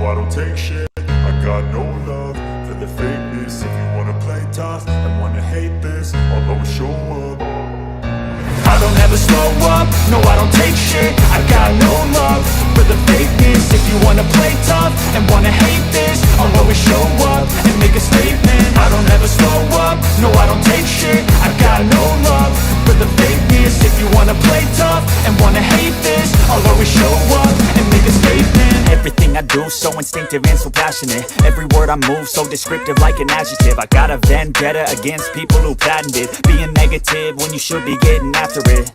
I don't take shit. I got no love for the fakeness. If you wanna play tough and wanna hate this, I'll always show up. I don't ever slow up, no I don't take shit. I got no love for the fakeness. If you wanna play tough and wanna hate this, I'll always show up and make a statement. I don't ever slow up, no I don't take shit. I got no love for the fakeness. If you wanna play tough and wanna hate this, I'll always show up and make a statement. Everything I do so instinctive and so passionate. Every word I move so descriptive like an adjective. I got a vendetta against people who patented being negative when you should be getting after it.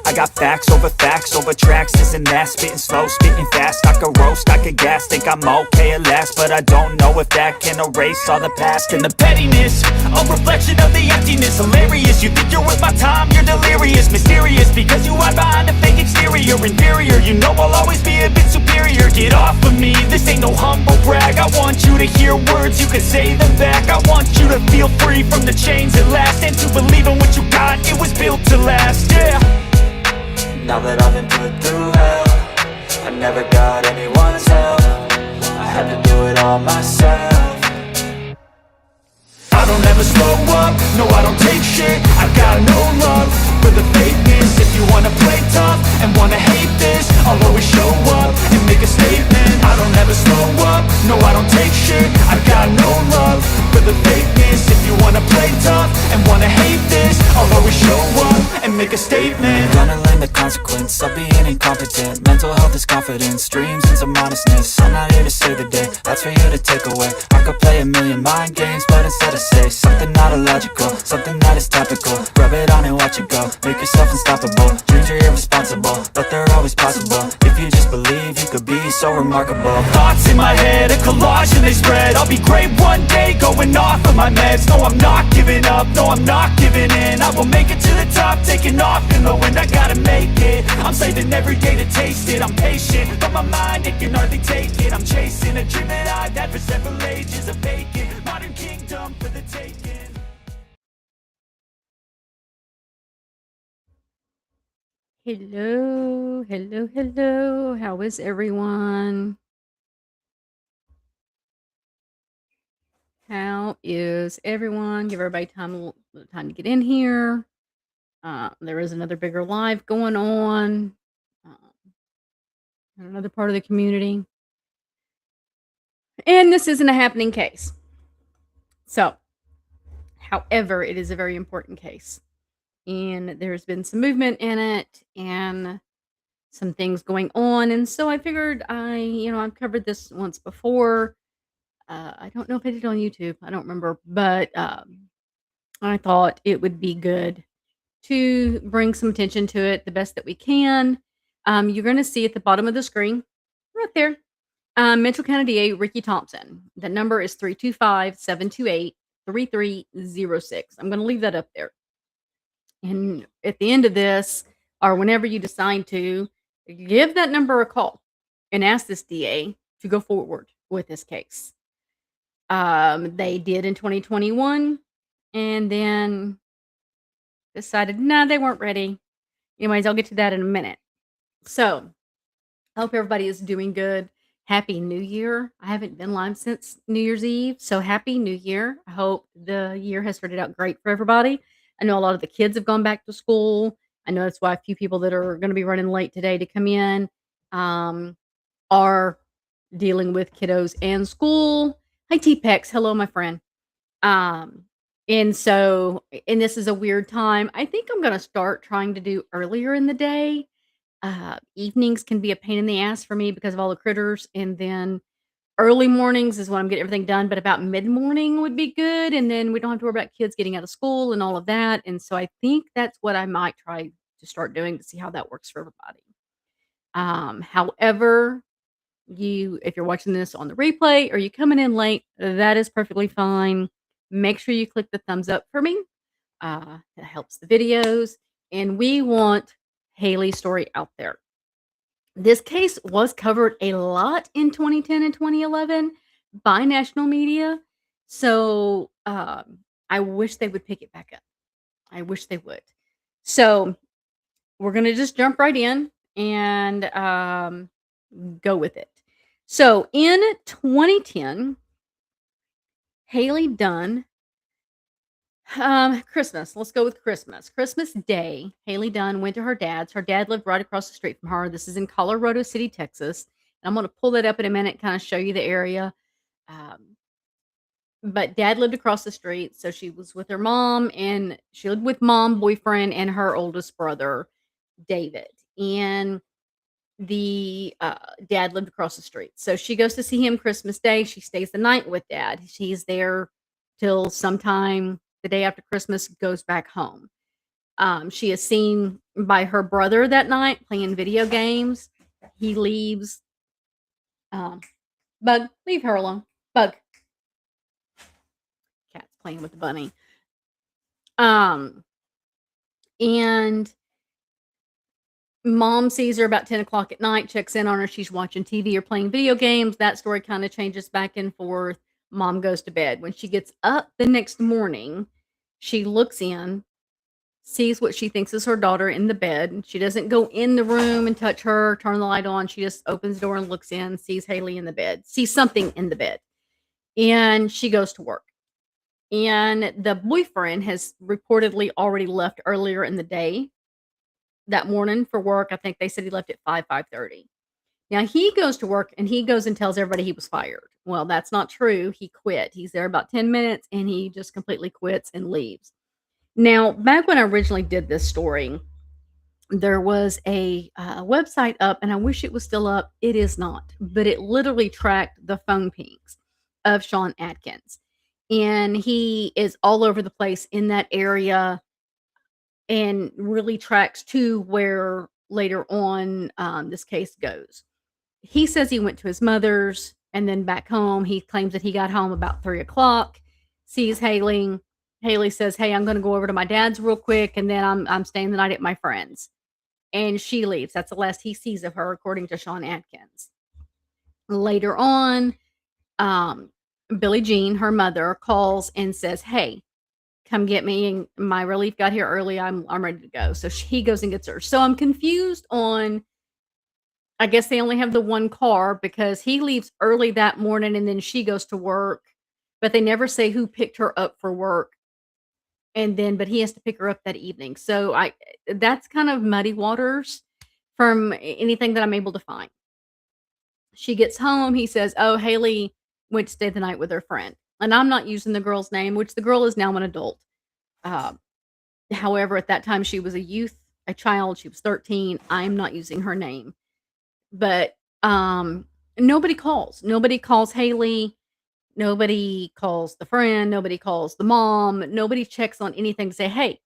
I got facts over tracks, this and that. Spitting slow, spitting fast, I could roast, I could gas. Think I'm okay at last, but I don't know if that can erase all the past. And the pettiness, a reflection of the emptiness. Hilarious, you think you're worth my time, you're delirious. Mysterious, because you hide behind a fake exterior. Inferior, you know I'll always be a bit superior. Get off of me, this ain't no humble brag. I want you to hear words, you can say them back. I want you to feel free from the chains at last, and to believe in what you got, it was built to last, yeah. Now that I've been put through hell, I never got anyone's help. I had to do it all myself. I don't ever slow up, no I don't take shit. I got no love for the fakeness. If you wanna play tough and wanna hate this, I'll always show up and make a statement. I don't ever slow up, no I don't take shit. I got no love for the fakeness. If you wanna play tough and wanna hate this, I'll always show up and make a statement. Gonna learn the consequence of being incompetent. Mental health is confidence, dreams and some honestness. I'm not here to save the day, that's for you to take away. I could play a million mind games, but instead I say something not illogical, something that is topical. Rub it on and watch it go, make yourself unstoppable. Dreams are irresponsible, but they're always possible. If you just believe, you could be so remarkable. Thoughts in my head, a collage and they spread. I'll be great one day, going off of my meds. No, I'm not giving up, no, I'm not giving in. I will make it to the top, taking off in the wind. I gotta make it, I'm saving every day to taste it. I'm patient, but my mind, it can hardly take it. I'm chasing a dream that I've had for several ages. A vacant, modern kingdom for the taking. Hello, hello, hello. How is everyone? How is everyone? Give everybody time, a little time to get in here. There is another bigger live going on in another part of the community. And this isn't a happening case. So, however, it is a very important case. And there's been some movement in it and some things going on. And so I figured I've covered this once before. I don't know if I did it on YouTube. I don't remember. But I thought it would be good to bring some attention to it the best that we can. You're going to see at the bottom of the screen, right there, Mitchell County DA Ricky Thompson. The number is 325-728-3306. I'm going to leave that up there. And at the end of this, or whenever you decide to, give that number a call and ask this DA to go forward with this case. They did in 2021 and then decided, nah, they weren't ready. Anyways, I'll get to that in a minute. So, I hope everybody is doing good. Happy New Year. I haven't been live since New Year's Eve, so Happy New Year. I hope the year has started out great for everybody. I know a lot of the kids have gone back to school. I know that's why a few people that are going to be running late today to come in are dealing with kiddos and school. Hi, T-Pex. Hello, my friend. And this is a weird time. I think I'm going to start trying to do earlier in the day. Evenings can be a pain in the ass for me because of all the critters. And then early mornings is when I'm getting everything done. But about mid-morning would be good. And then we don't have to worry about kids getting out of school and all of that. And so I think that's what I might try to start doing to see how that works for everybody. However, if you're watching this on the replay or you coming in late, that is perfectly fine. Make sure you click the thumbs up for me. That helps the videos. And we want Hailey's story out there. This case was covered a lot in 2010 and 2011 by national media. So I wish they would pick it back up. I wish they would. So we're going to just jump right in and go with it. So in 2010, Hailey Dunn, Christmas. Let's go with Christmas. Christmas Day, Hailey Dunn went to her dad's. Her dad lived right across the street from her. This is in Colorado City, Texas. And I'm going to pull that up in a minute, kind of show you the area. Um, but dad lived across the street, so she was with her mom, and she lived with mom, boyfriend, and her oldest brother, David. And the dad lived across the street. So she goes to see him Christmas Day. She stays the night with dad. She's there till sometime the day after Christmas, goes back home. She is seen by her brother that night playing video games. He leaves. Um, Bug, leave her alone. Bug, cat's playing with the bunny. Um, and mom sees her about 10 o'clock at night, checks in on her. She's watching TV or playing video games. That story kind of changes back and forth. Mom goes to bed. When she gets up the next morning, she looks in, sees what she thinks is her daughter in the bed. She doesn't go in the room and touch her, turn the light on. She just opens the door and looks in, sees Hailey in the bed, sees something in the bed. And she goes to work. And the boyfriend has reportedly already left earlier in the day that morning for work. I think they said he left at 5:30. Now he goes to work and he goes and tells everybody he was fired. Well, that's not true. He quit. He's there about 10 minutes and he just completely quits and leaves. Now, back when I originally did this story, there was a website up, and I wish it was still up. It is not, but it literally tracked the phone pings of Shawn Adkins. And he is all over the place in that area and really tracks to where later on this case goes. He says he went to his mother's and then back home. He claims that he got home about 3 o'clock, sees Hailey. Hailey says, "Hey, I'm going to go over to my dad's real quick, and then I'm staying the night at my friend's." And she leaves. That's the last he sees of her, according to Shawn Adkins. Later on, um, Billie Jean, her mother, calls and says, "Hey, come get me. And my relief got here early. I'm ready to go." So he goes and gets her. So I'm confused on. I guess they only have the one car because he leaves early that morning and then she goes to work, but they never say who picked her up for work. And then, but he has to pick her up that evening. So that's kind of muddy waters from anything that I'm able to find. She gets home. He says, "Oh, Hailey went to stay the night with her friend." And I'm not using the girl's name, which the girl is now an adult. Uh, However, at that time, she was a youth, a child. She was 13. I'm not using her name. But nobody calls. Nobody calls Hailey. Nobody calls the friend. Nobody calls the mom. Nobody checks on anything to say, "Hey,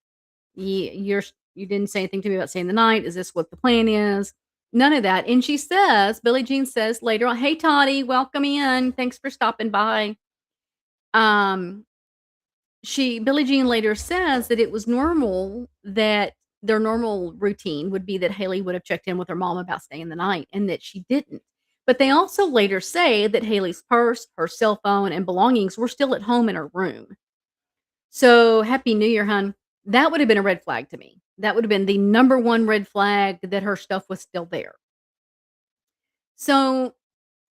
you didn't say anything to me about staying the night. Is this what the plan is?" None of that. And she says, Billie Jean says later on, "Hey, Toddy, welcome in. Thanks for stopping by." Um, Billie Jean later says that it was normal that their normal routine would be that Hailey would have checked in with her mom about staying the night and that she didn't. But they also later say that Hailey's purse, her cell phone, and belongings were still at home in her room. So, Happy New Year, hun. That would have been a red flag to me. That would have been the number one red flag that her stuff was still there. So,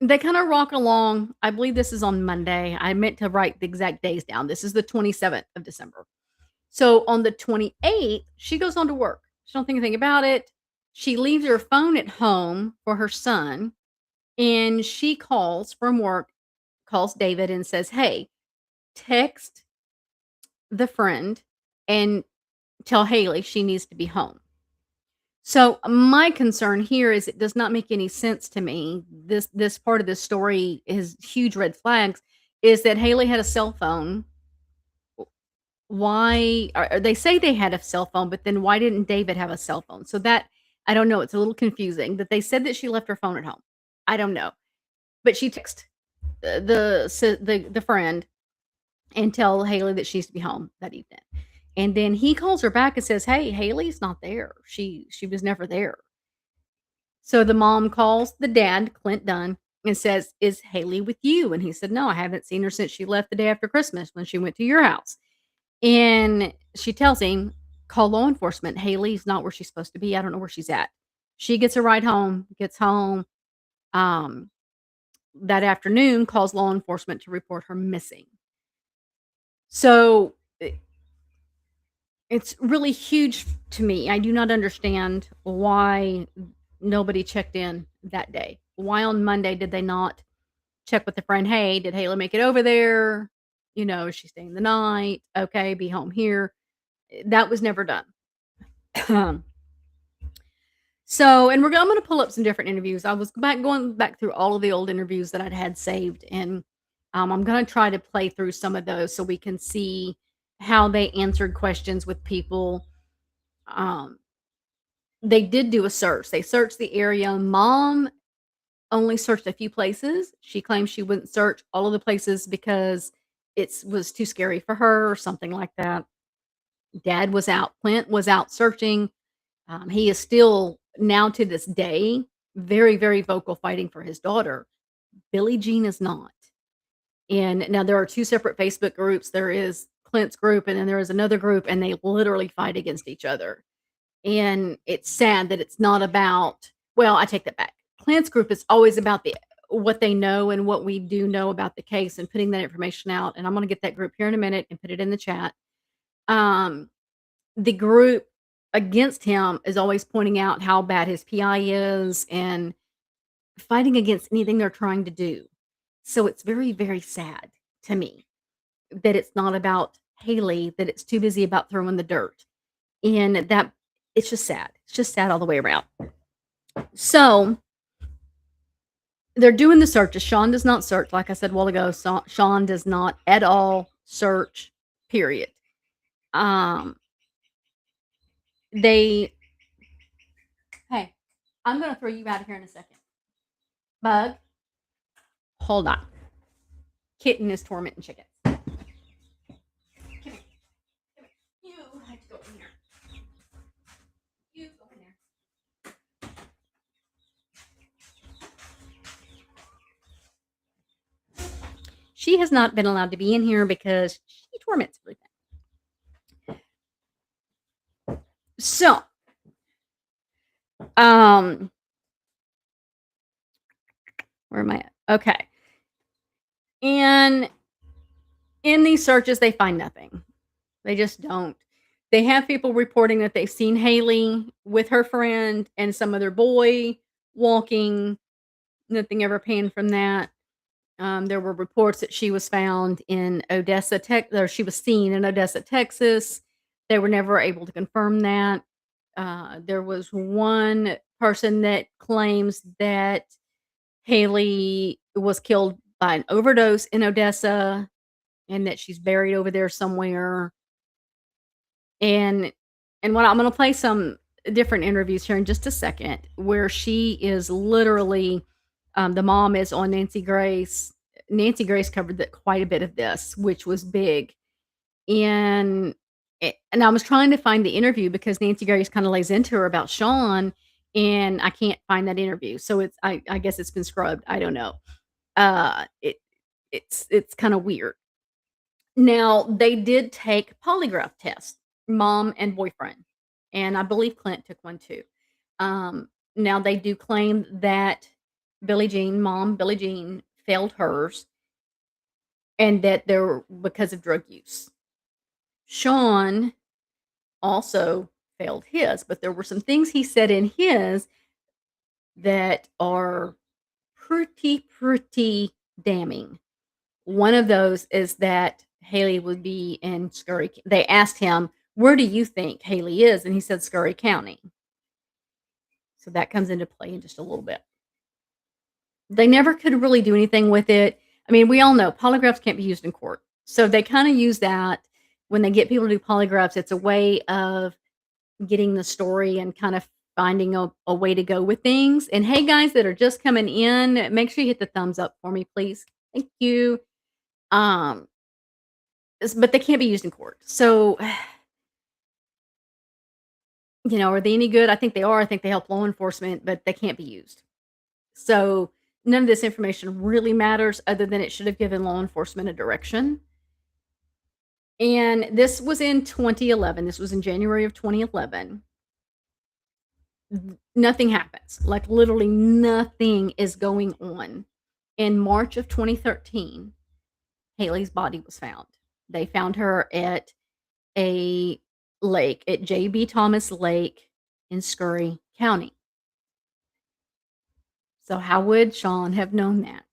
they kind of rock along. I believe this is on Monday. I meant to write the exact days down. This is the 27th of December. So on the 28th, she goes on to work. She don't think anything about it. She leaves her phone at home for her son, and she calls from work, calls David and says, "Hey, text the friend and tell Hailey she needs to be home." So my concern here is it does not make any sense to me. This part of the story is huge red flags. Is that Hailey had a cell phone? Why or they say they had a cell phone, but then why didn't David have a cell phone? So that I don't know, it's a little confusing, but they said that she left her phone at home. I don't know. But she texted the friend and tell Hailey that she needs to be home that evening. And then he calls her back and says, "Hey, Hailey's not there. She was never there." So the mom calls the dad, Clint Dunn, and says, "Is Hailey with you?" And he said, "No, I haven't seen her since she left the day after Christmas when she went to your house." And she tells him, "Call law enforcement. Hailey's not where she's supposed to be. I don't know where she's at." She gets a ride home, gets home. Um, that afternoon caused law enforcement to report her missing. So it's really huge to me. I do not understand why nobody checked in that day. Why on Monday did they not check with a friend? Hey, did Haley make it over there? Is she staying the night? Okay, be home here. That was never done. So, and I'm going to pull up some different interviews. I was going back through all of the old interviews that I'd had saved, and I'm going to try to play through some of those so we can see how they answered questions with people. Um, they did do a search. They searched the area. Mom only searched a few places. She claims she wouldn't search all of the places because it was too scary for her or something like that. Dad was out. Clint was out searching. He is still, now to this day, very, very vocal fighting for his daughter. Billie Jean is not. And now there are two separate Facebook groups. There is Clint's group, and then there is another group, and they literally fight against each other. And it's sad that it's not about, well, I take that back. Clint's group is always about what they know and what we do know about the case and putting that information out. And I'm going to get that group here in a minute and put it in the chat. The group against him is always pointing out how bad his PI is and fighting against anything they're trying to do. So it's very, very sad to me that it's not about Hailey, that it's too busy about throwing the dirt. And that it's just sad. It's just sad all the way around. So they're doing the searches. Shawn does not search. Like I said a while ago, Shawn does not at all search, period. Hey, I'm going to throw you out of here in a second. Bug, hold on. Kitten is tormenting chickens. Come here. You have to go in here. You go in there. She has not been allowed to be in here because she torments everything. So, where am I at? Okay. And in these searches, they find nothing. They just don't. They have people reporting that they've seen Hailey with her friend and some other boy walking. Nothing ever panned from that. There were reports that she was found in Odessa, or she was seen in Odessa, Texas. They were never able to confirm that. There was one person that claims that Hailey was killed by an overdose in Odessa and that she's buried over there somewhere. And what I'm going to play some different interviews here in just a second where she is literally the mom is on Nancy Grace. Nancy Grace covered quite a bit of this, which was big. And I was trying to find the interview because Nancy Grace kind of lays into her about Shawn, and I can't find that interview. So I guess it's been scrubbed. I don't know. It's kind of weird. Now they did take polygraph tests, mom and boyfriend, and I believe Clint took one too. Now they do claim that Billie Jean failed hers, and that they're because of drug use. Shawn also failed his, but there were some things he said in his that are pretty damning. One of those is that Hailey would be in Scurry. They asked him, "Where do you think Hailey is?" And he said Scurry County. So that comes into play in just a little bit. They never could really do anything with it. I mean, we all know polygraphs can't be used in court. So they kind of use that when they get people to do polygraphs. It's a way of getting the story and kind of finding a way to go with things. And hey, guys that are just coming in, make sure you hit the thumbs up for me, please. Thank you. But they can't be used in court. So, are they any good? I think they are. I think they help law enforcement, but they can't be used. So none of this information really matters other than it should have given law enforcement a direction. And this was in 2011. This was in January of 2011. Nothing happens. Like literally nothing is going on. In March of 2013, Haley's body was found. They found her at a lake, at J.B. Thomas Lake in Scurry County. So how would Shawn have known that?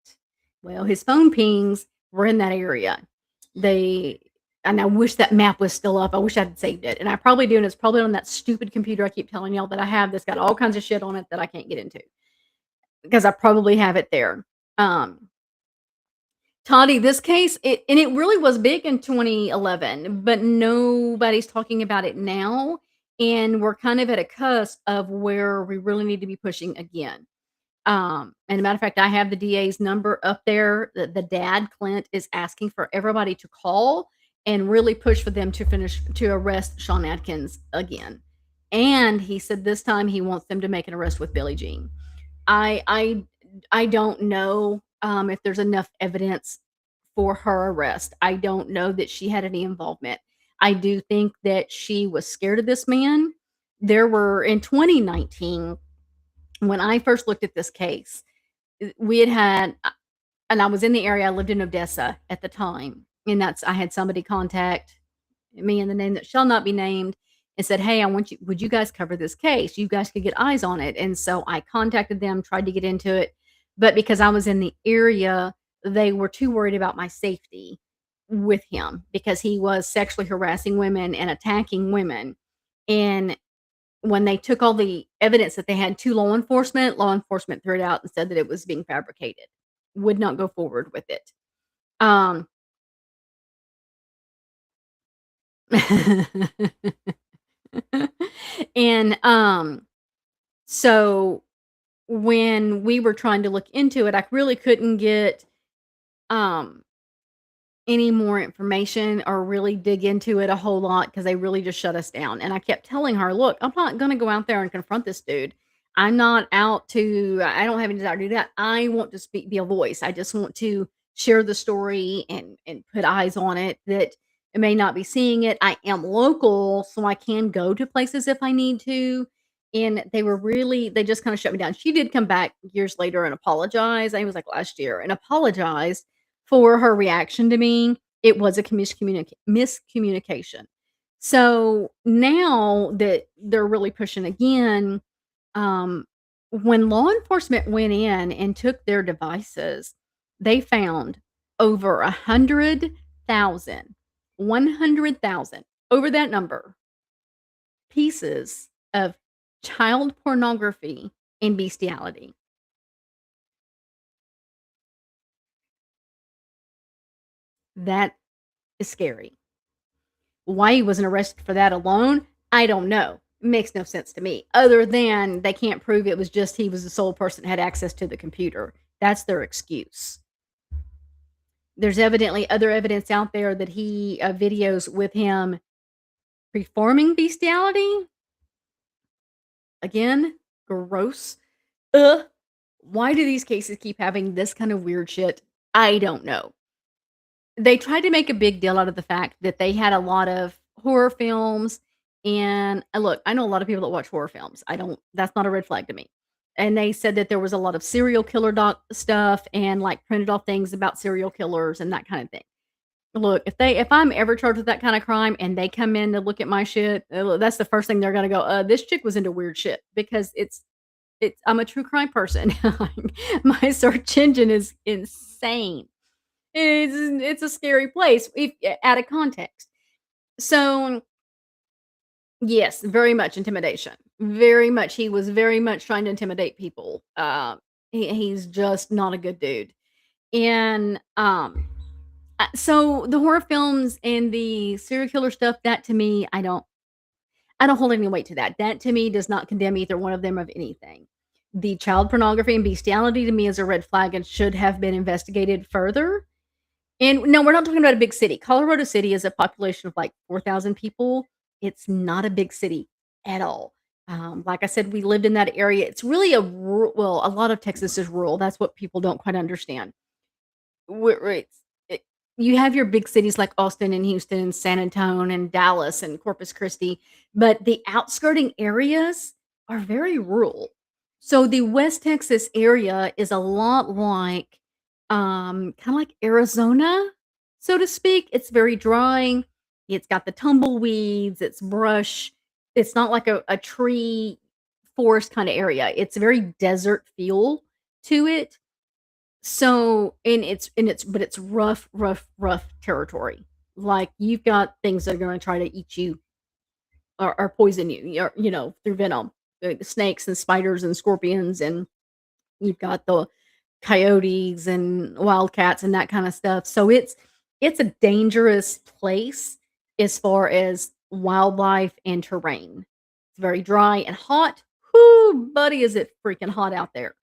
Well, his phone pings were in that area. They and I wish that map was still up. I wish I'd saved it, and I probably do, and it's probably on that stupid computer I keep telling y'all that I have that's got all kinds of shit on it that I can't get into because I probably have it there. Um, Toddy, this case, it really was big in 2011, but nobody's talking about it now, and we're kind of at a cusp of where we really need to be pushing again. And a matter of fact, I have the DA's number up there. The dad, Clint, is asking for everybody to call and really push for them to arrest Shawn Adkins again. And he said this time he wants them to make an arrest with Billie Jean. I I I don't know if there's enough evidence for her arrest. I don't know that she had any involvement. I do think that she was scared of this man. There were in 2019 when I first looked at this case, we had and I was in the area, I lived in Odessa at the time, and that's I had somebody contact me in the name that shall not be named and said, "Hey, I want you would you guys cover this case? You guys could get eyes on it." And so I contacted them, tried to get into it, but because I was in the area, they were too worried about my safety with him because he was sexually harassing women and attacking women. And when they took all the evidence that they had to law enforcement threw it out and said that it was being fabricated, would not go forward with it. Um and, so when we were trying to look into it, I really couldn't get, um any more information or really dig into it a whole lot because they really just shut us down. And I kept telling her, "Look, I'm not gonna go out there and confront this dude. I'm not out to I don't have any desire to do that. I want to be a voice. I just want to share the story and put eyes on it that may not be seeing it. I am local, so I can go to places if I need to." And they just kind of shut me down. She did come back years later and apologize. I think it was like last year and apologized for her reaction to me. It was a miscommunication. So now that they're really pushing again, um, when law enforcement went in and took their devices, they found over 100,000, 100,000, over that number, pieces of child pornography and bestiality. That is scary. Why he wasn't arrested for that alone, I don't know. Makes no sense to me, other than they can't prove it was just he was the sole person that had access to the computer. That's their excuse. There's evidently other evidence out there that he videos with him performing bestiality. Again, gross. Ugh. Why do these cases keep having this kind of weird shit? I don't know. They tried to make a big deal out of the fact that they had a lot of horror films, and look, I know a lot of people that watch horror films. I don't That's not a red flag to me. And they said that there was a lot of serial killer doc stuff and, like, printed off things about serial killers and that kind of thing. Look, if I'm ever charged with that kind of crime and they come in to look at my shit, that's the first thing they're gonna go, this chick was into weird shit," because it's I'm a true crime person. My search engine is insane. It's a scary place if out of context. So, yes, very much intimidation. Very much he was very much trying to intimidate people. He's just not a good dude. And, so the horror films and the serial killer stuff, that to me, I don't hold any weight to that. That to me does not condemn either one of them of anything. The child pornography and bestiality to me is a red flag and should have been investigated further. And no, we're not talking about a big city. Colorado City is a population of like 4,000 people. It's not a big city at all. Like I said, we lived in that area. It's really well, a lot of Texas is rural. That's what people don't quite understand. Where you have your big cities like Austin and Houston and San Antonio and Dallas and Corpus Christi, but the outskirting areas are very rural. So the West Texas area is a lot like Kinda like Arizona, so to speak. It's very dry. It's got the tumbleweeds, it's brush. It's not like a tree forest kinda area. It's a very desert feel to it. So but it's rough, rough, rough territory. Like, you've got things that are gonna try to eat you or poison you, or, through venom. The snakes and spiders and scorpions, and you've got the coyotes and wildcats and that kinda stuff. So it's a dangerous place as far as wildlife and terrain. It's very dry and hot. Whoo, buddy, is it freaking hot out there.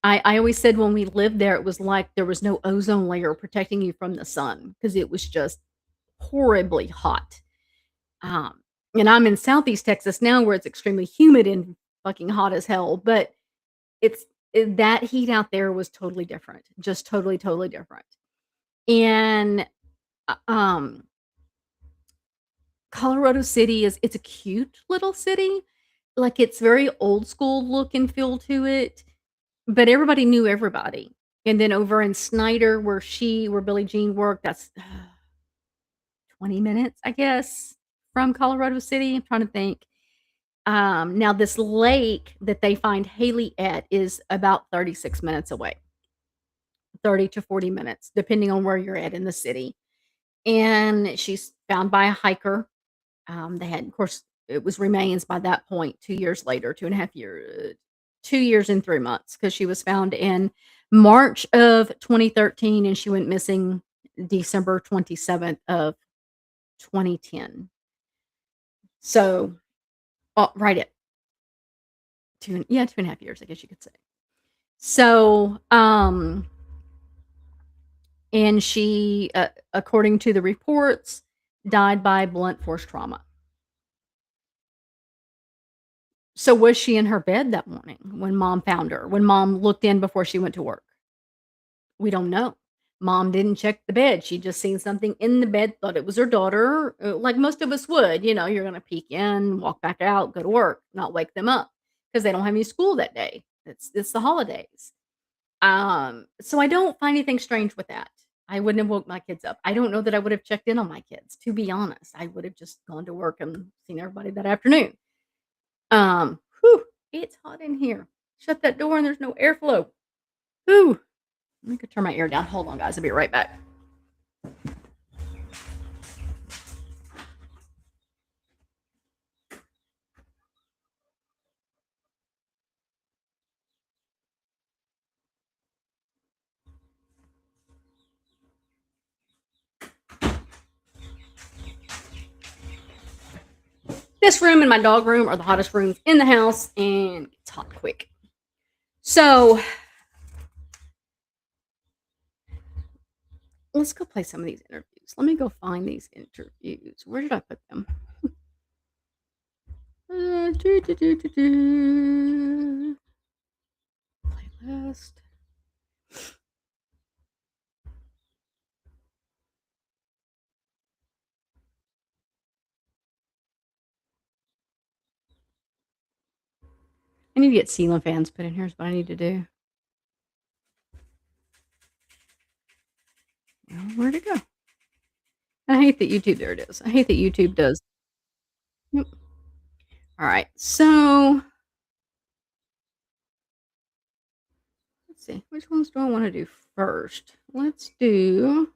I always said when we lived there, it was like there was no ozone layer protecting you from the sun because it was just horribly hot. Um, and I'm in Southeast Texas now where it's extremely humid and fucking hot as hell, but that heat out there was totally different, just totally, totally different. And, uh, um, Colorado City it's a cute little city. Like, it's very old school look and feel to it, but everybody knew everybody. And then over in Snyder, where Billie Jean worked, that's 20 minutes, I guess, from Colorado City. I'm trying to think. Now this lake that they find Haley at is about 36 minutes away, 30 to 40 minutes, depending on where you're at in the city. And she's found by a hiker. They had, of course, it was remains by that point, 2 years later, 2.5 years, 2 years and 3 months, because she was found in March of 2013 and she went missing December 27th of 2010. So, right at yeah, 2.5 years, I guess you could say. So, and she, according to the reports, died by blunt force trauma. So was she in her bed that morning when mom found her? When mom looked in before she went to work? We don't know. Mom didn't check the bed. She just seen something in the bed, thought it was her daughter, like most of us would. You're gonna peek in, walk back out, go to work, not wake them up because they don't have any school that day. It's the holidays. So I don't find anything strange with that. I wouldn't have woke my kids up. I don't know that I would have checked in on my kids, to be honest. I would have just gone to work and seen everybody that afternoon. Whew, it's hot in here. Shut that door and there's no airflow. Ooh, let me go turn my air down. Hold on, guys. I'll be right back. This room and my dog room are the hottest rooms in the house, and it's hot quick. So let's go play some of these interviews. Let me go find these interviews. Where did I put them? Playlist. I need to get ceiling fans put in here is what I need to do. Well, where'd it go? I hate that YouTube there it is. I hate that YouTube does. Yep. Alright, so let's see. Which ones do I wanna do first? Let's do,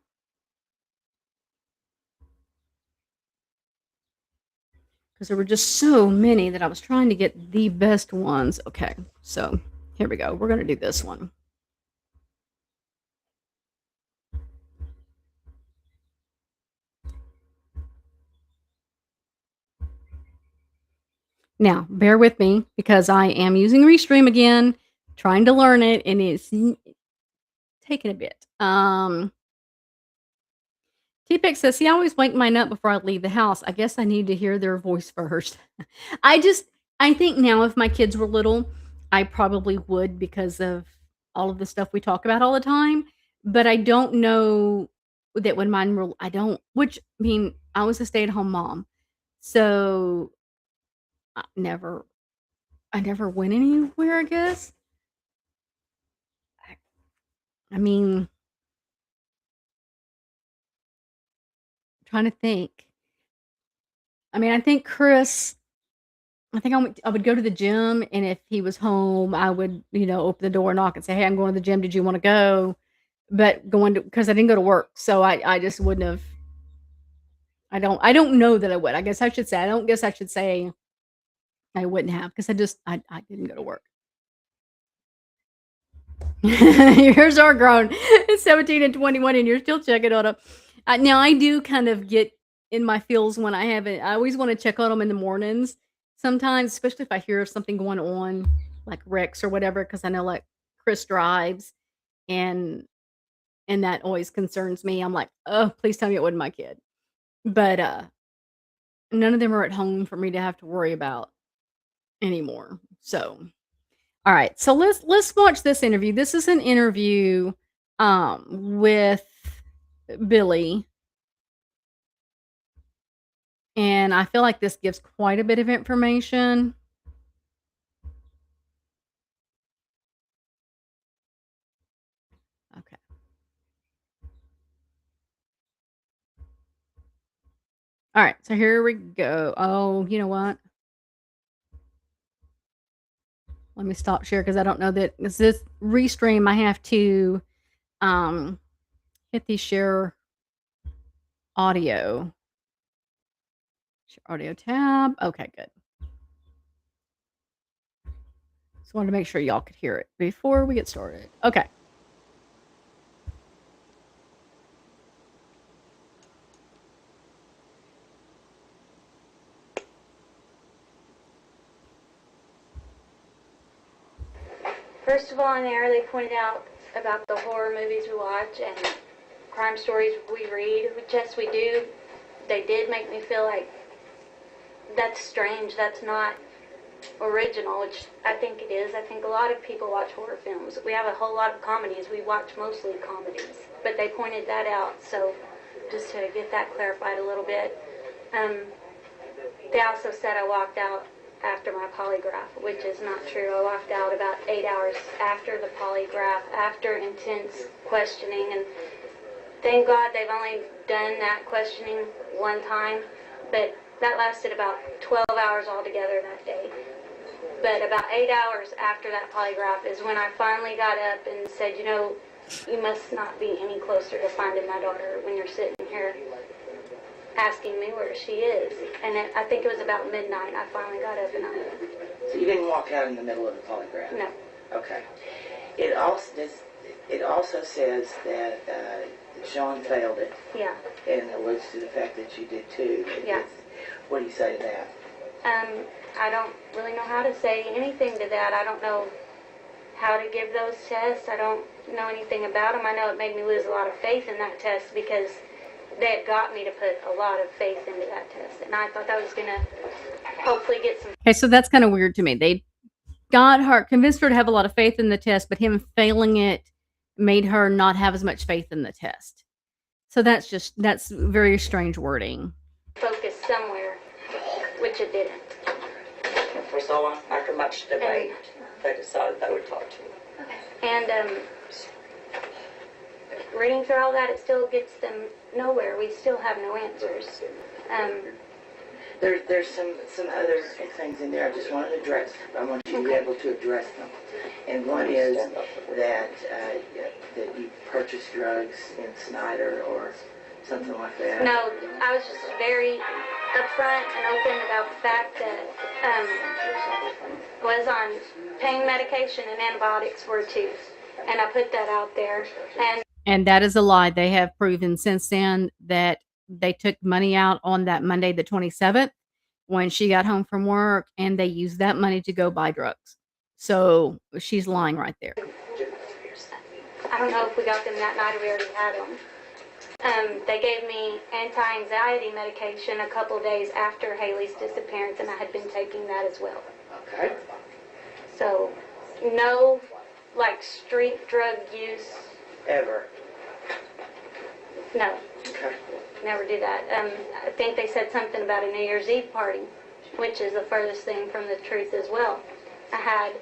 because there were just so many that I was trying to get the best ones. Okay, so here we go. We're gonna do this one. Now, bear with me because I am using Restream again, trying to learn it, and it's taking a bit. T-Pex says, "See, I always wake mine up before I leave the house. I guess I need to hear their voice first." I just I think now if my kids were little, I probably would because of all of the stuff we talk about all the time, but I don't know that when mine were I don't which I mean, I was a stay-at-home mom, so I never I never went anywhere, I guess. I I mean trying to think. I mean, I think Chris I think I would go to the gym, and if he was home, I would, open the door, knock, and say, "Hey, I'm going to the gym. Did you wanna go?" But going to because I didn't go to work, so I just wouldn't have I don't know that I would. I guess I should say I don't guess I should say I wouldn't have because I didn't go to work. Yours are grown. 17 and 21, and you're still checking on them. Now I do kind of get in my feels when I haven't I always wanna check on them in the mornings sometimes, especially if I hear of something going on, like wrecks or whatever, because I know, like, Chris drives, and that always concerns me. I'm like, "Oh, please tell me it wasn't my kid." But, none of them are at home for me to have to worry about anymore. So, all right. So let's watch this interview. This is an interview with Billy, and I feel like this gives quite a bit of information. Okay. All right. So here we go. Oh, you know what? Let me stop share because I don't know that this restream. I have to um hit the share audio. Share audio tab. Okay, good. Just wanted to make sure y'all could hear it before we get started. Okay. First of all, in there, they pointed out about the horror movies we watch and crime stories we read, which yes, we do. They did make me feel like that's strange, that's not original, which I think it is. I think a lot of people watch horror films. We have a whole lot of comedies. We watch mostly comedies. But they pointed that out, so just to get that clarified a little bit. They also said I walked out after my polygraph, which is not true. I walked out about 8 hours after the polygraph, after intense questioning, and thank God they've only done that questioning one time, but that lasted about 12 hours altogether that day. But about 8 hours after that polygraph is when I finally got up and said, you must not be any closer to finding my daughter when you're sitting here asking me where she is. And I think it was about midnight I finally got up and I left. So you didn't walk out in the middle of the polygraph? No. Okay. It also says that Shawn failed it. Yeah. And alludes to the fact that you did too. Yeah. What do you say to that? I don't really know how to say anything to that. I don't know how to give those tests. I don't know anything about them. I know it made me lose a lot of faith in that test because they had got me to put a lot of faith into that test. And I thought that was going to hopefully get some... Okay, so that's kind of weird to me. They convinced her to have a lot of faith in the test, but him failing it made her not have as much faith in the test. So that's very strange wording. Focus somewhere, which it didn't. So after much debate, they decided they would talk to you. And reading through all that, it still gets them nowhere. We still have no answers. There's some other things in there I just want to address. I want you to be able to address them. And one is that you purchased drugs in Snyder or something like that. No, I was just very upfront and open about the fact that was on pain medication and antibiotics were too. And I put that out there. And that is a lie. They have proven since then that they took money out on that Monday, the 27th, when she got home from work, and they used that money to go buy drugs. So she's lying right there. I don't know if we got them that night or we already had them. They gave me anti-anxiety medication a couple days after Haileys disappearance, and I had been taking that as well. Okay. So, no, street drug use. Ever? No. Okay. Never do that. I think they said something about a New Year's Eve party, which is the furthest thing from the truth as well. I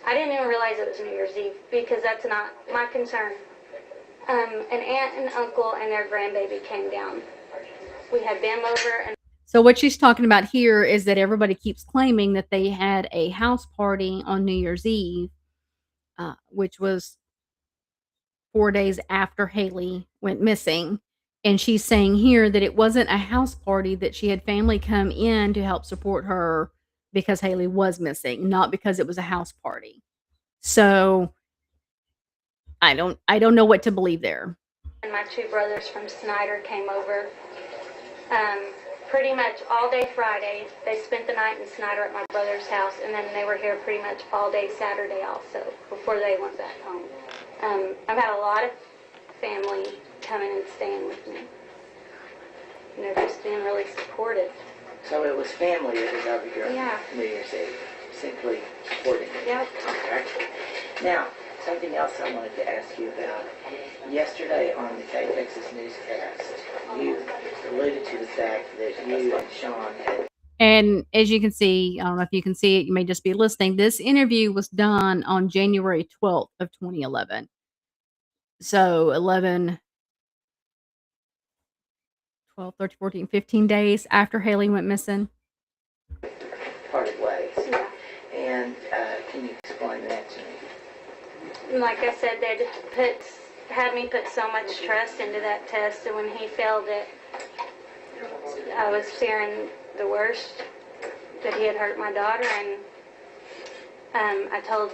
didn't even realize it was New Year's Eve because that's not my concern. An aunt and uncle and their grandbaby came down we had them over, and So what she's talking about here is that everybody keeps claiming that they had a house party on New Year's Eve, which was 4 days after Hailey went missing. And she's saying here that it wasn't a house party, that she had family come in to help support her because Hailey was missing, not because it was a house party. So I don't know what to believe there. my two brothers from Snyder came over. Pretty much all day Friday. They spent the night in Snyder at my brother's house, and then they were here pretty much all day Saturday also, before they went back home. I've had a lot of family coming and staying with me. And they're just being really supportive. So it was family that was over here Yeah. on New Year's Eve, simply supporting you. Yep. Okay. Now, something else I wanted to ask you about. Yesterday on the K-Texas newscast, you alluded to the fact that you and Shawn had... And as you can see, I don't know if you can see it, you may just be listening. This interview was done on January 12th of 2011. So 11, 12, 13, 14, 15 days after Hailey went missing. parted ways. Yeah. And can you explain that to me? And like I said, they'd had me put so much trust into that test, and when he failed it, I was fearing the worst, that he had hurt my daughter, and I told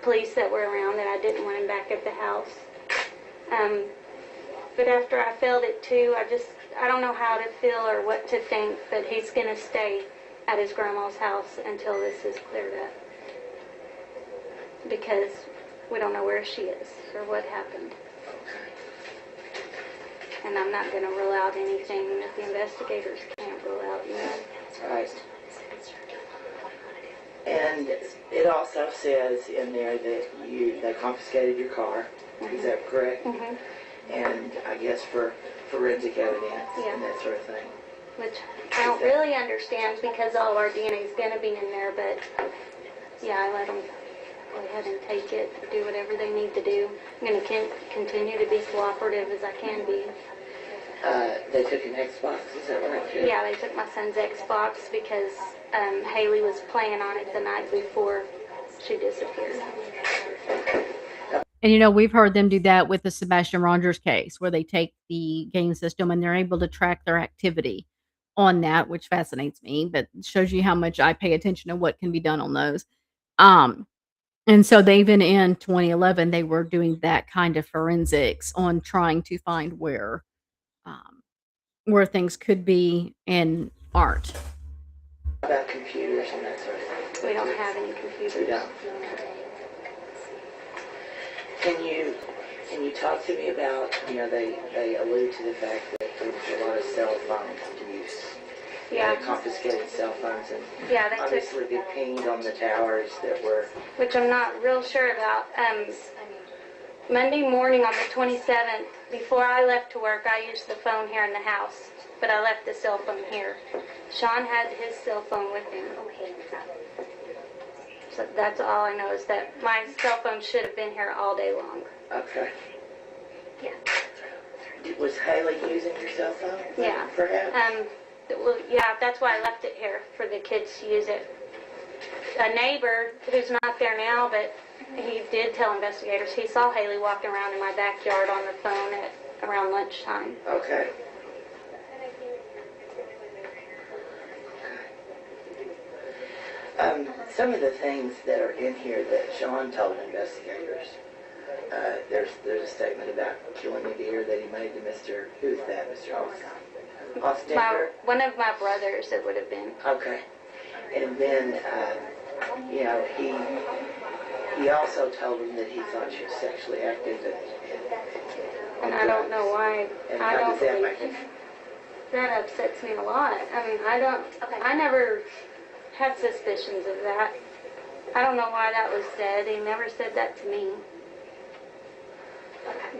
police that were around that I didn't want him back at the house. But after I failed it too, I don't know how to feel or what to think, but he's going to stay at his grandma's house until this is cleared up. Because we don't know where she is or what happened. And I'm not going to rule out anything that the investigators can't rule out, you know. Right. And it also says in there that they confiscated your car. Is that correct? Mm-hmm. And I guess for forensic evidence and that sort of thing. Which I don't really understand because all of our DNA is going to be in there, but yeah, I let them go ahead and take it, do whatever they need to do. I'm going to continue to be cooperative as I can be. They took an Xbox, is that right? Too? Yeah, they took my son's Xbox because Hailey was playing on it the night before she disappeared. And, you know, we've heard them do that with the Sebastian Rogers case, where they take the game system and they're able to track their activity on that, which fascinates me, but shows you how much I pay attention to what can be done on those. And so they even in 2011, they were doing that kind of forensics on trying to find where things could be and aren't. About computers and that sort of thing. We don't have any computers. We don't. Can you talk to me about, you know, they allude to the fact that there was a lot of cell phones use. Yeah. They confiscated cell phones and Yeah, they obviously they pinged on the towers that were... which I'm not real sure about. Monday morning on the 27th, before I left to work, I used the phone here in the house, but I left the cell phone here. Shawn had his cell phone with him. So that's all I know is that my cell phone should have been here all day long. Okay. Yeah. Was Hailey using your cell phone? Yeah. Perhaps? Well, yeah, that's why I left it here, for the kids to use it. A neighbor, who's not there now, but he did tell investigators, he saw Hailey walking around in my backyard on the phone at around lunchtime. Okay. Some of the things that are in here that Shawn told investigators, there's a statement about killing a deer that he made to Mr. Who's that, Mr. Austin? One of my brothers, it would have been. Okay. And then, you know, he also told him that he thought she was sexually active. And I don't know why. And I how don't does that believe make you? that upsets me a lot. I mean, I never had suspicions of that. I don't know why that was said. He never said that to me.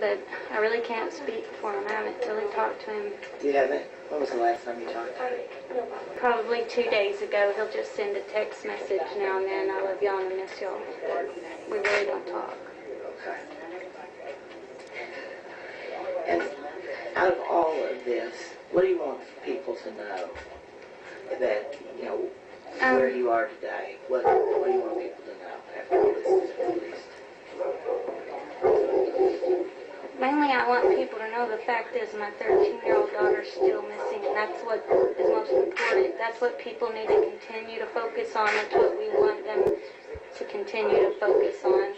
But I really can't speak for him. I haven't really talked to him. You haven't? When was the last time you talked to him? Probably 2 days ago. He'll just send a text message now and then. I love y'all and I miss y'all. But we really don't talk. Okay. And out of all of this, What do you want people to know that, where you are today? What do you want people to know after you listen to it, at least? Mainly, I want people to know the fact is my 13-year-old daughter's still missing, and that's what is most important. That's what people need to continue to focus on. That's what we want them to continue to focus on.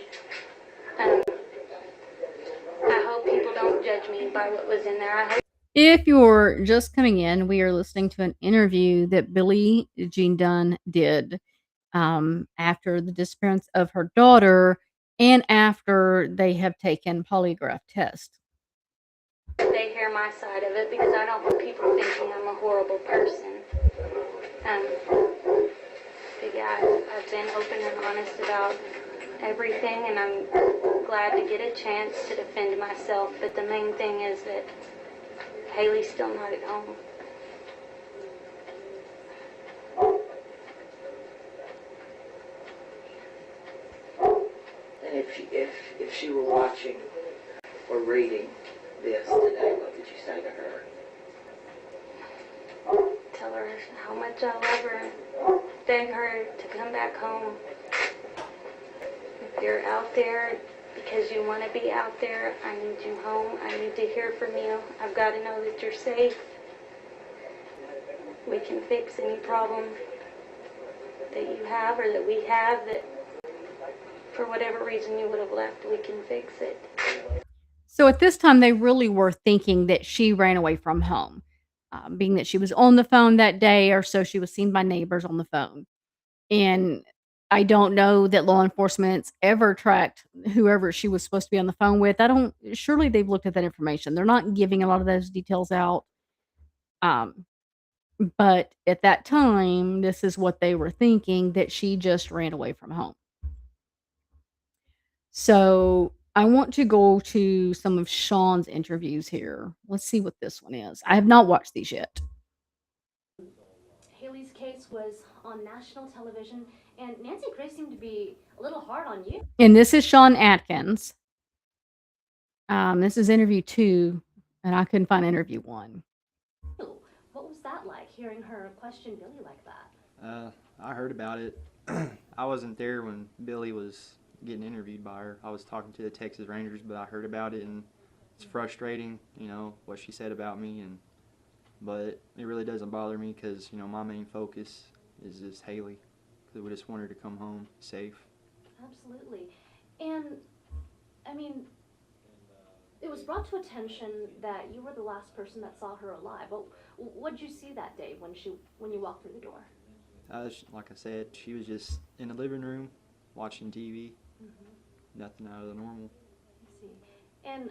I hope people don't judge me by what was in there. I hope. If you're just coming in, we are listening to an interview that Billie Jean Dunn did after the disappearance of her daughter and after they have taken polygraph tests. They hear my side of it because I don't want people thinking I'm a horrible person. But yeah, I've been open and honest about everything, and I'm glad to get a chance to defend myself. But the main thing is that Haileys still not at home. And if she were watching or reading this today, what would you say to her? Tell her how much I love her. Beg her to come back home. If you're out there because you want to be out there, I need you home. I need to hear from you. I've got to know that you're safe. We can fix any problem that you have or that we have that for whatever reason you would have left, we can fix it. So at this time, they really were thinking that she ran away from home, being that she was on the phone that day, or so she was seen by neighbors on the phone. And I don't know that law enforcement's ever tracked whoever she was supposed to be on the phone with. Surely they've looked at that information. They're not giving a lot of those details out. But at that time, this is what they were thinking, that she just ran away from home. So I want to go to some of Shawn's interviews here. Let's see what this one is. I have not watched these yet. Haileys' case was on national television, and Nancy Grace seemed to be a little hard on you. And this is Shawn Adkins. This is interview 2, and I couldn't find interview 1. What was that like, hearing her question Billie like that? I heard about it. I wasn't there when Billie was getting interviewed by her. I was talking to the Texas Rangers, but I heard about it, and it's frustrating, what she said about me, but it really doesn't bother me because, my main focus is just Hailey, because we just want her to come home safe. Absolutely. And, it was brought to attention that you were the last person that saw her alive. What did you see that day when you walked through the door? Like I said, she was just in the living room watching TV. Nothing out of the normal. I see. And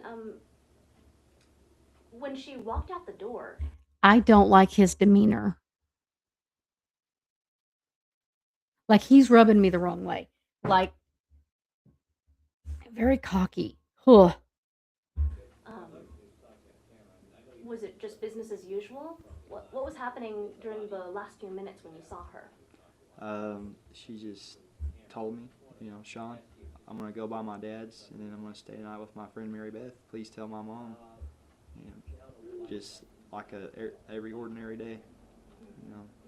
when she walked out the door, I don't like his demeanor. Like, he's rubbing me the wrong way. Like, very cocky. Ugh. was it just business as usual? What was happening during the last few minutes when you saw her? She just told me, Shawn, I'm going to go by my dad's, and then I'm going to stay tonight with my friend Mary Beth. Please tell my mom. Just like every ordinary day,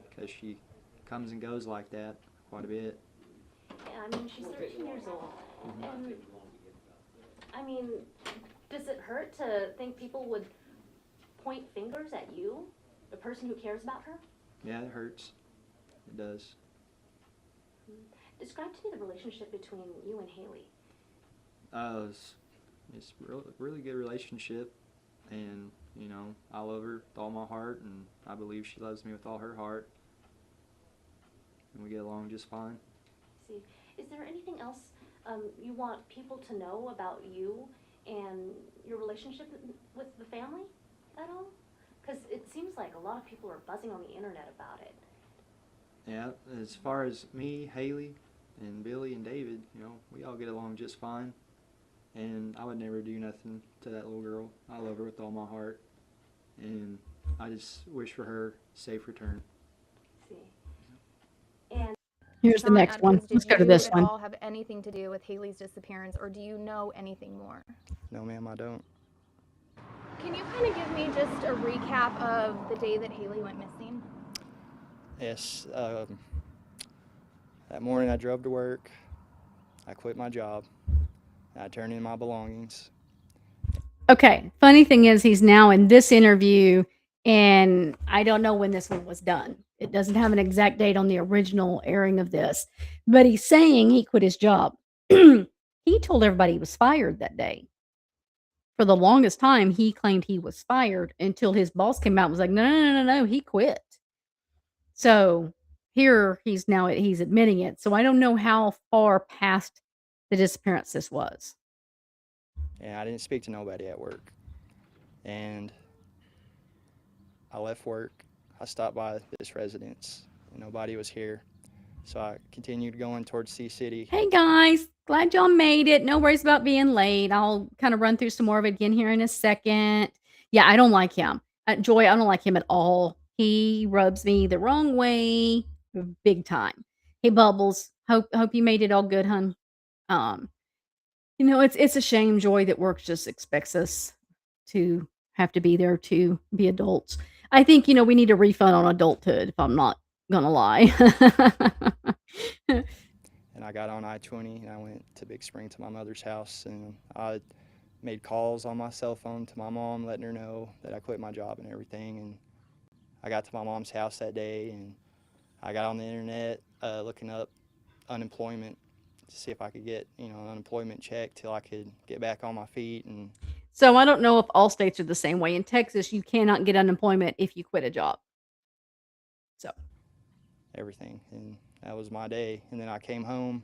because she comes and goes like that quite a bit. Yeah, she's 13 years old. And, does it hurt to think people would point fingers at you, the person who cares about her? Yeah, it hurts. It does. Describe to me the relationship between you and Hailey. It's really good relationship, and I love her with all my heart, and I believe she loves me with all her heart, and we get along just fine. I see. Is there anything else you want people to know about you and your relationship with the family at all? Because it seems like a lot of people are buzzing on the internet about it. Yeah, as far as me, Hailey, and Billie and David, we all get along just fine. And I would never do nothing to that little girl. I love her with all my heart. And I just wish for her safe return. See. And Here's the Shawn next one. Adkins, Let's did go to you this at one. all have anything to do with Hailey's disappearance, or do you know anything more? No, ma'am, I don't. Can you kind of give me just a recap of the day that Hailey went missing? Yes. That morning I drove to work. I quit my job. I turned in my belongings. Okay. Funny thing is, he's now in this interview, and I don't know when this one was done. It doesn't have an exact date on the original airing of this, but he's saying he quit his job. He told everybody he was fired that day. For the longest time, he claimed he was fired until his boss came out and was like, no, no, no, no, no, he quit. So here he's admitting it. So I don't know how far past the disappearance this was. And I didn't speak to nobody at work. And I left work. I stopped by this residence. And nobody was here. So I continued going towards Sea City. Hey guys, glad y'all made it. No worries about being late. I'll kind of run through some more of it again here in a second. Yeah, I don't like him. Joy, I don't like him at all. He rubs me the wrong way, big time. Hey Bubbles, hope you made it all good, hun. It's a shame, Joy, that work just expects us to have to be there to be adults. I think, we need a refund on adulthood, if I'm not gonna lie. And I got on I-20 and I went to Big Spring to my mother's house, and I made calls on my cell phone to my mom, letting her know that I quit my job and everything. And I got to my mom's house that day, and I got on the internet looking up unemployment to see if I could get, an unemployment check till I could get back on my feet. And So I don't know if all states are the same way. In Texas, you cannot get unemployment if you quit a job. So everything, and that was my day. And then I came home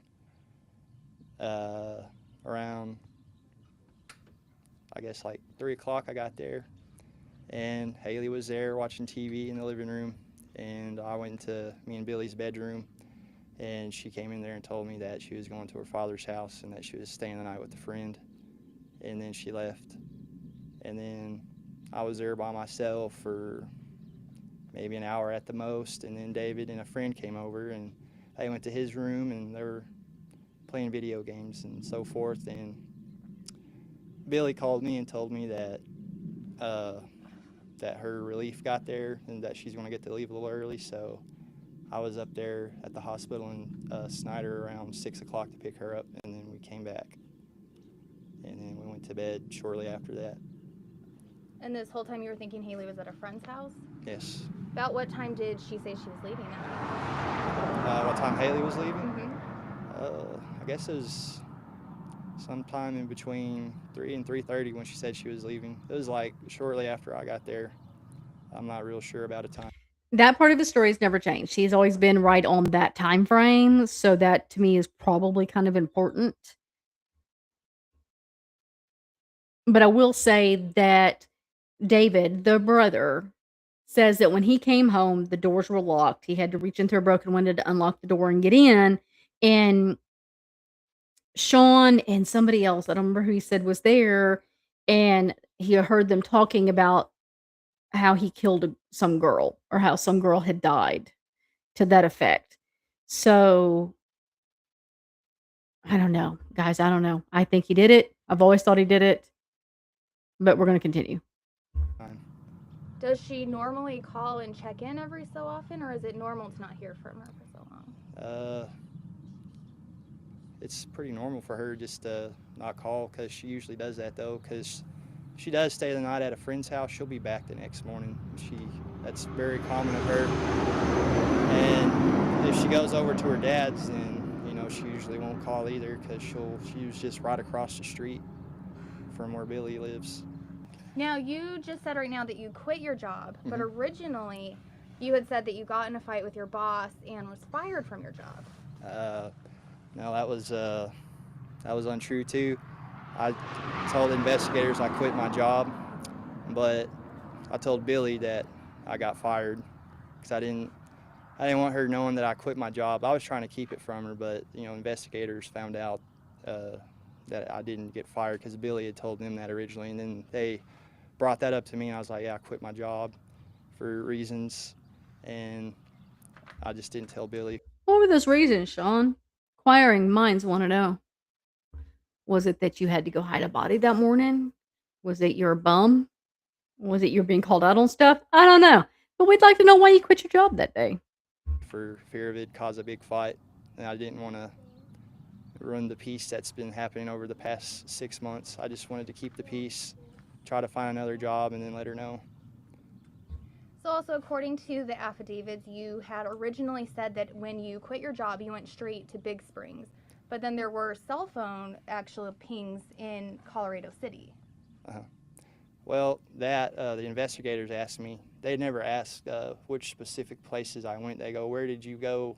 around, I guess, like 3 o'clock. I got there, and Hailey was there watching TV in the living room, and I went into me and Billy's bedroom, and she came in there and told me that she was going to her father's house and that she was staying the night with a friend, and then she left. And then I was there by myself for maybe an hour at the most, and then David and a friend came over, and they went to his room, and they were playing video games and so forth. And Billy called me and told me that that her relief got there and that she's going to get to leave a little early. So I was up there at the hospital in Snyder around 6 o'clock to pick her up, and then we came back. And then we went to bed shortly after that. And this whole time you were thinking Hailey was at a friend's house? Yes. About what time did she say she was leaving at? What time Hailey was leaving? Mm-hmm. I guess it was sometime in between 3 and 3:30 when she said she was leaving. It was like shortly after I got there. I'm not real sure about a time. that part of the story has never changed. She's always been right on that time frame. So that to me is probably kind of important. But I will say that David, the brother, says that when he came home, the doors were locked. He had to reach into a broken window to unlock the door and get in. And Shawn and somebody else, I don't remember who he said was there, and he heard them talking about how he killed some girl or how some girl had died to that effect. So I don't know, guys. I don't know. I think he did it. I've always thought he did it, but we're going to continue. Does she normally call and check in every so often, or is it normal to not hear from her for so long? It's pretty normal for her just to not call, because she usually does that though, because she does stay the night at a friend's house. She'll be back the next morning. That's very common of her. And if she goes over to her dad's, then she usually won't call either, because she was just right across the street from where Billy lives. Now, you just said right now that you quit your job, but Mhm. originally you had said that you got in a fight with your boss and was fired from your job. No, that was untrue too. I told investigators I quit my job, but I told Billy that I got fired because I didn't want her knowing that I quit my job. I was trying to keep it from her, but investigators found out that I didn't get fired because Billy had told them that originally, and then they brought that up to me, and I was like, yeah, I quit my job for reasons, and I just didn't tell Billy. What were those reasons, Shawn? Inquiring minds want to know. Was it that you had to go hide a body that morning? Was it you're a bum? Was it you're being called out on stuff? I don't know. But we'd like to know why you quit your job that day. For fear of it cause a big fight, and I didn't want to ruin the peace that's been happening over the past 6 months. I just wanted to keep the peace, try to find another job, and then let her know. So also, according to the affidavits, you had originally said that when you quit your job, you went straight to Big Springs. But then there were cell phone actual pings in Colorado City. Well, the investigators asked me. They never asked which specific places I went. They go, "Where did you go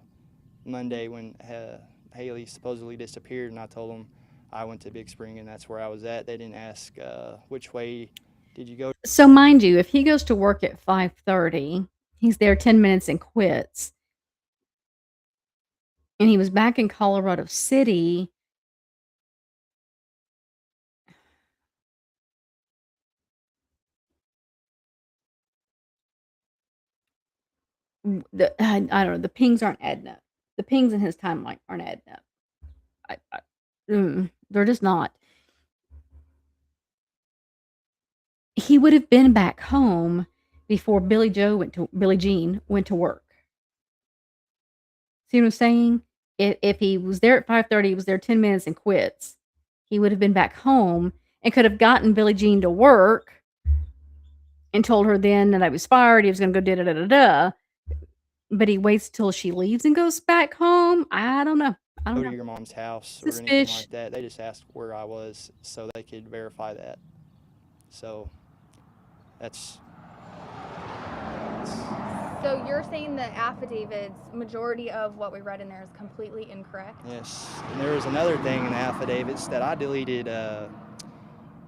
Monday when Hailey supposedly disappeared?" And I told them I went to Big Spring, and that's where I was at. They didn't ask which way did you go. So mind you, if he goes to work at 5:30, he's there 10 minutes and quits. And he was back in Colorado City. I don't know. The pings aren't adding up. The pings in his timeline aren't adding up. They're just not. He would have been back home before Billie Jean went to work. See what I'm saying? If he was there at 5:30, he was there 10 minutes and quits. He would have been back home and could have gotten Billie Jean to work and told her then that I was fired. He was going to go da-da-da-da-da. But he waits till she leaves and goes back home. I don't know. Go to your mom's house or anything like that. They just asked where I was so they could verify that. So that's So you're saying the affidavits, majority of what we read in there is completely incorrect? Yes. And there was another thing in the affidavits that I deleted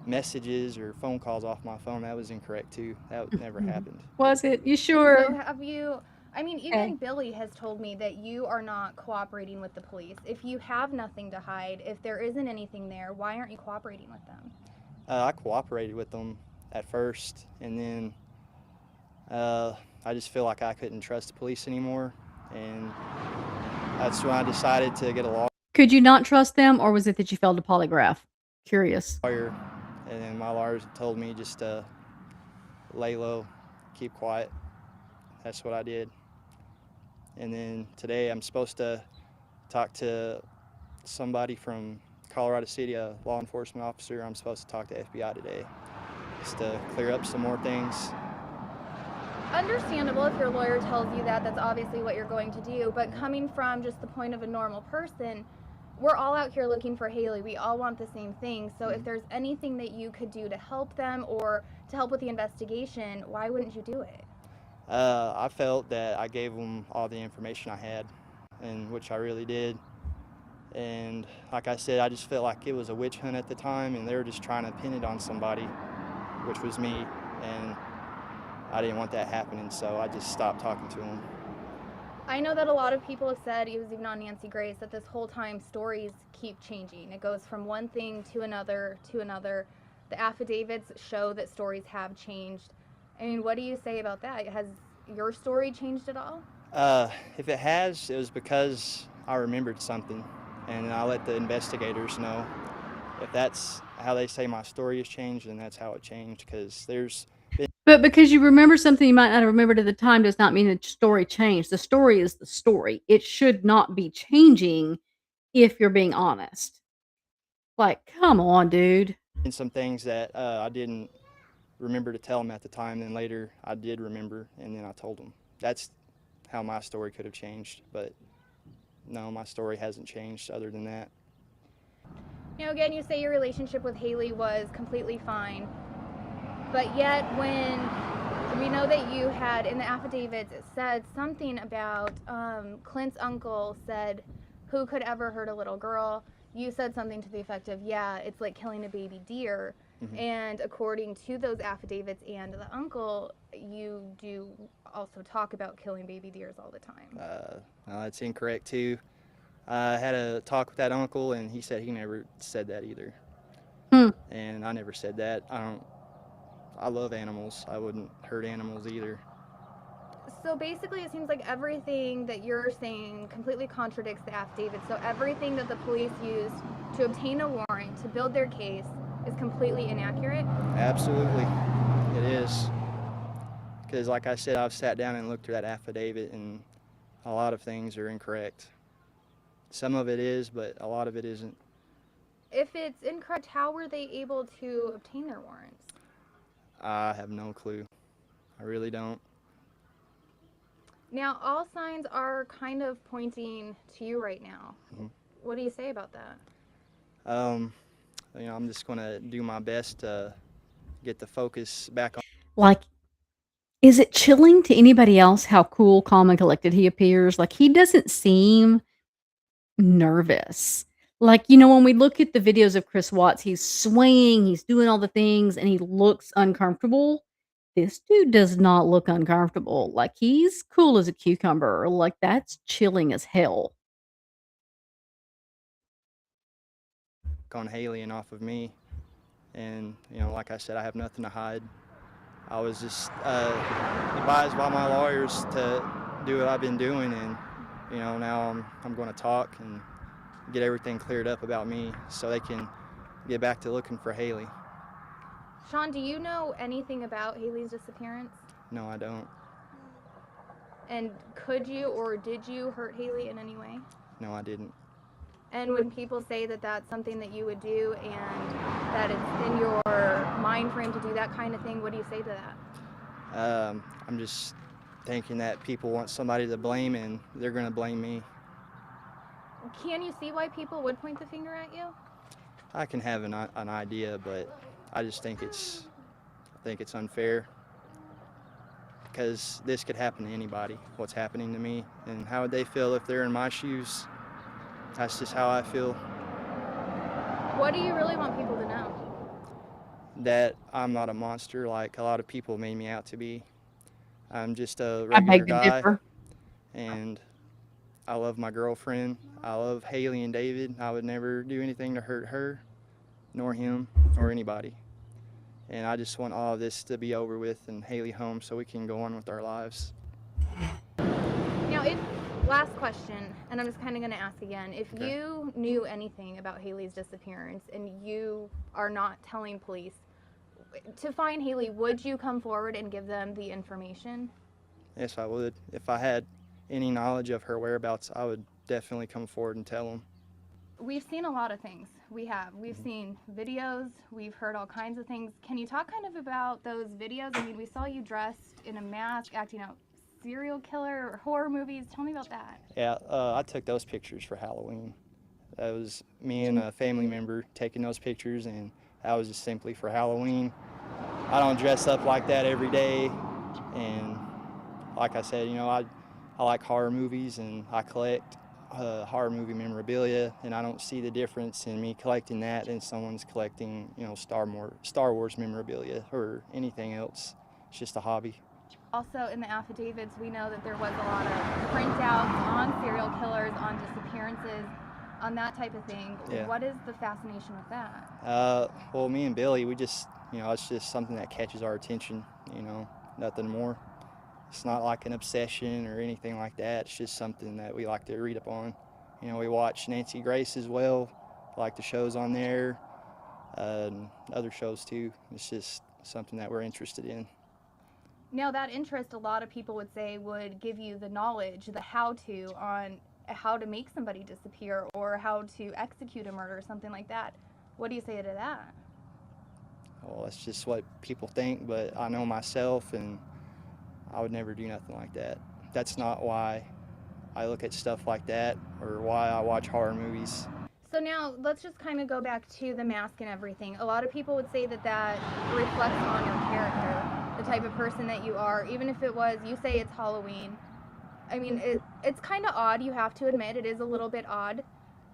messages or phone calls off my phone. That was incorrect too. That never happened. Was it? You sure? So have you, I mean, even Billy has told me that you are not cooperating with the police. If you have nothing to hide, if there isn't anything there, why aren't you cooperating with them? I cooperated with them at first, and then I just feel like I couldn't trust the police anymore, and that's when I decided to get a lawyer. Could you not trust them, or was it that you failed a polygraph? Curious. And then my lawyer told me just to lay low, keep quiet. That's what I did. And then today I'm supposed to talk to somebody from Colorado City, a law enforcement officer. I'm supposed to talk to FBI today just to clear up some more things. Understandable if your lawyer tells you that, that's obviously what you're going to do, but coming from just the point of a normal person, we're all out here looking for Hailey. We all want the same thing, so if there's anything that you could do to help them or to help with the investigation, why wouldn't you do it? I felt that I gave them all the information I had, and which I really did. And like I said, I just felt like it was a witch hunt at the time, and they were just trying to pin it on somebody, which was me, and I didn't want that happening, so I just stopped talking to them. I know that a lot of people have said, it was even on Nancy Grace, that this whole time stories keep changing. It goes from one thing to another to another. The affidavits show that stories have changed. I mean, what do you say about that? Has your story changed at all? If it has, it was because I remembered something, and I let the investigators know. If that's how they say my story has changed, then that's how it changed, because there's been... But because you remember something you might not have remembered at the time does not mean the story changed. The story is the story. It should not be changing if you're being honest. Like, come on, dude. And some things that I didn't remember to tell them at the time, then later I did remember, and then I told them. That's how my story could have changed, but no, my story hasn't changed other than that. You know, again, you say your relationship with Hailey was completely fine, but yet when we know that you had, in the affidavits, it said something about Clint's uncle said, who could ever hurt a little girl? You said something to the effect of, yeah, it's like killing a baby deer. Mm-hmm. And according to those affidavits and the uncle, you do also talk about killing baby deers all the time. No, that's incorrect too. I had a talk with that uncle, and he said he never said that either. And I never said that. I love animals. I wouldn't hurt animals either. So basically, it seems like everything that you're saying completely contradicts the affidavit. So everything that the police used to obtain a warrant to build their case is completely inaccurate? Absolutely, it is. was. Because like I said, I've sat down and looked through that affidavit, and a lot of things are incorrect. Some of it is, but a lot of it isn't. If it's incorrect, how were they able to obtain their warrants? I have no clue. I really don't. Now, all signs are kind of pointing to you right now. Mhm. What do you say about that? I'm just going to do my best to get the focus back on. Like, is it chilling to anybody else how cool, calm, and collected he appears? Like, he doesn't seem nervous. Like, when we look at the videos of Chris Watts, he's swaying, he's doing all the things, and he looks uncomfortable. This dude does not look uncomfortable. Like, he's cool as a cucumber. Like, that's chilling as hell. On Hailey and off of me. And, like I said, I have nothing to hide. I was just advised by my lawyers to do what I've been doing, and, now I'm going to talk and get everything cleared up about me so they can get back to looking for Hailey. Shawn, do you know anything about Haileys disappearance? No, I don't. And could you or did you hurt Hailey in any way? No, I didn't. And when people say that that's something that you would do and that it's in your mind frame to do that kind of thing, what do you say to that? I'm just thinking that people want somebody to blame, and they're going to blame me. Can you see why people would point the finger at you? I can have an idea, but I just think it's unfair, because this could happen to anybody, what's happening to me, and how would they feel if they're in my shoes? That's just how I feel. What do you really want people to know? That I'm not a monster like a lot of people made me out to be. I'm just a I regular beg to guy, differ. and I love my girlfriend. I love Hailey and David. I would never do anything to hurt her, nor him, or anybody. And I just want all of this to be over with and Hailey home so we can go on with our lives. Now, last question, and I'm just kind of going to ask again. If Okay. you knew anything about Hailey's disappearance and you are not telling police, to find Hailey, would you come forward and give them the information? Yes, I would. If I had any knowledge of her whereabouts, I would definitely come forward and tell them. We've seen a lot of things. We've seen videos, we've heard all kinds of things. Can you talk kind of about those videos? I mean, we saw you dressed in a mask, acting out serial killer or horror movies. Tell me about that. Yeah, I took those pictures for Halloween. That was me and a family member taking those pictures, and that was just simply for Halloween. I don't dress up like that every day, and like I said, I like horror movies, and I collect horror movie memorabilia, and I don't see the difference in me collecting that and someone's collecting, Star Wars memorabilia or anything else. It's just a hobby. Also, in the affidavits, we know that there was a lot of printouts on serial killers, on disappearances, on that type of thing. Yeah. What is the fascination with that? Well, me and Billy, we just, it's just something that catches our attention, nothing more. It's not like an obsession or anything like that. It's just something that we like to read up on. We watch Nancy Grace as well, like the shows on there, and other shows too. It's just something that we're interested in. Now, that interest, a lot of people would say, would give you the knowledge, the how-to on how to make somebody disappear or how to execute a murder or something like that. What do you say to that? Well, that's just what people think, but I know myself, and I would never do nothing like that. That's not why I look at stuff like that or why I watch horror movies. So now, let's just kind of go back to the mask and everything. A lot of people would say that that reflects on your character, the type of person that you are, even if it was, you say it's Halloween. I mean, it's kind of odd, you have to admit, it is a little bit odd.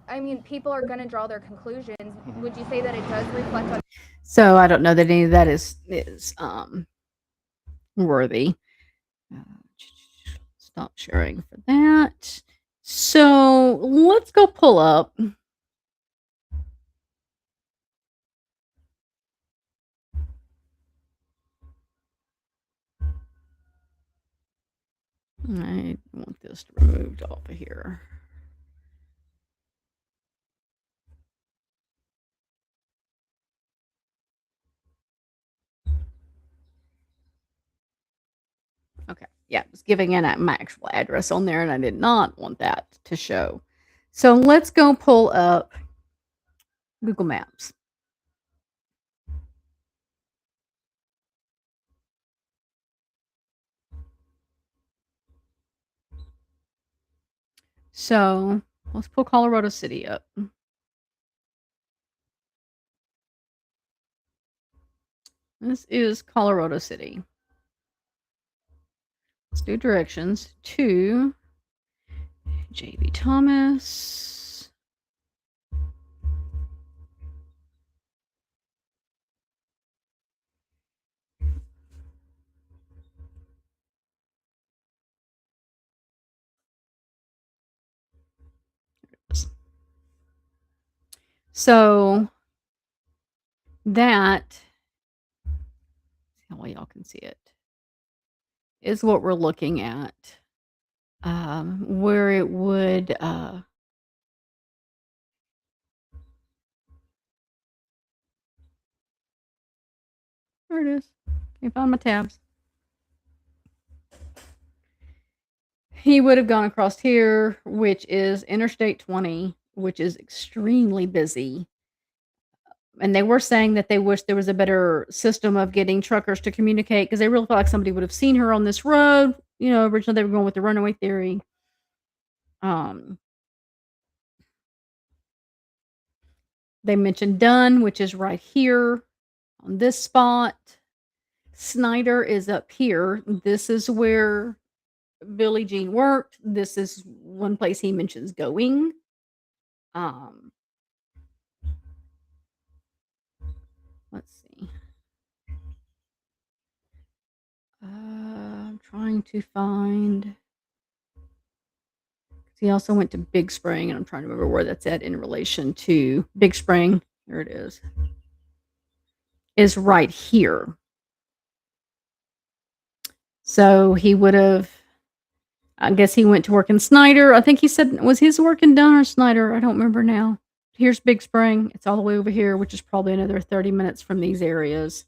I mean, people are going to draw their conclusions. Would you say that it does reflect on... So I don't know that any of that is worthy. Stop sharing for that. So let's go pull up. I want this removed off of here. Yeah, it was giving my actual address on there, and I did not want that to show. So let's go pull up Google Maps. So let's pull Colorado City up. This is Colorado City. Let's do directions to J.B. Thomas. So that, how well y'all can see it, is what we're looking at. Where it would there it is. Can't find my tabs. He would have gone across here, which is Interstate 20, which is extremely busy. And they were saying that they wish there was a better system of getting truckers to communicate because they really felt like somebody would have seen her on this road. You know, originally they were going with the runaway theory. They mentioned Dunn, which is right here on this spot. Snyder is up here. This is where Billie Jean worked. This is one place he mentions going. Let's see. I'm trying to find. He also went to Big Spring, and I'm trying to remember where that's at in relation to Big Spring. There it is. Is right here. So he would have, I guess he went to work in Snyder. I think he said, was his work in Dunn or Snyder? I don't remember now. Here's Big Spring. It's all the way over here, which is probably another 30 minutes from these areas.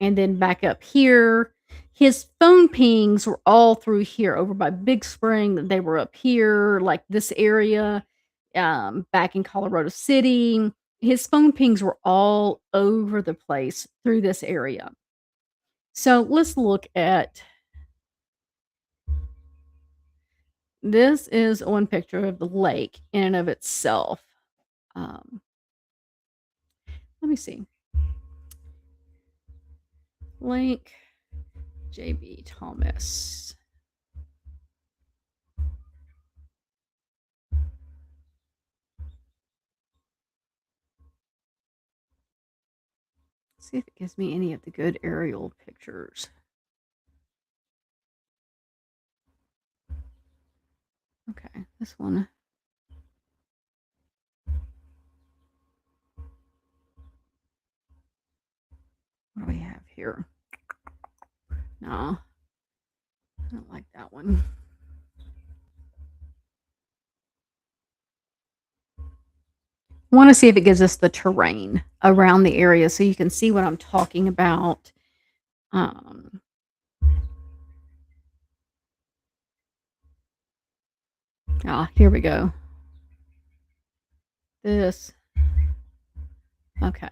And then back up here. His phone pings were all through here over by Big Spring. They were up here, like this area, back in Colorado City. His phone pings were all over the place through this area. So let's look at, this is one picture of the lake in and of itself. Let me see. Lake J.B. Thomas. See if it gives me any of the good aerial pictures. Okay, this one. What do we have here? No, I don't like that one. I want to see if it gives us the terrain around the area so you can see what I'm talking about. Here we go. This. Okay.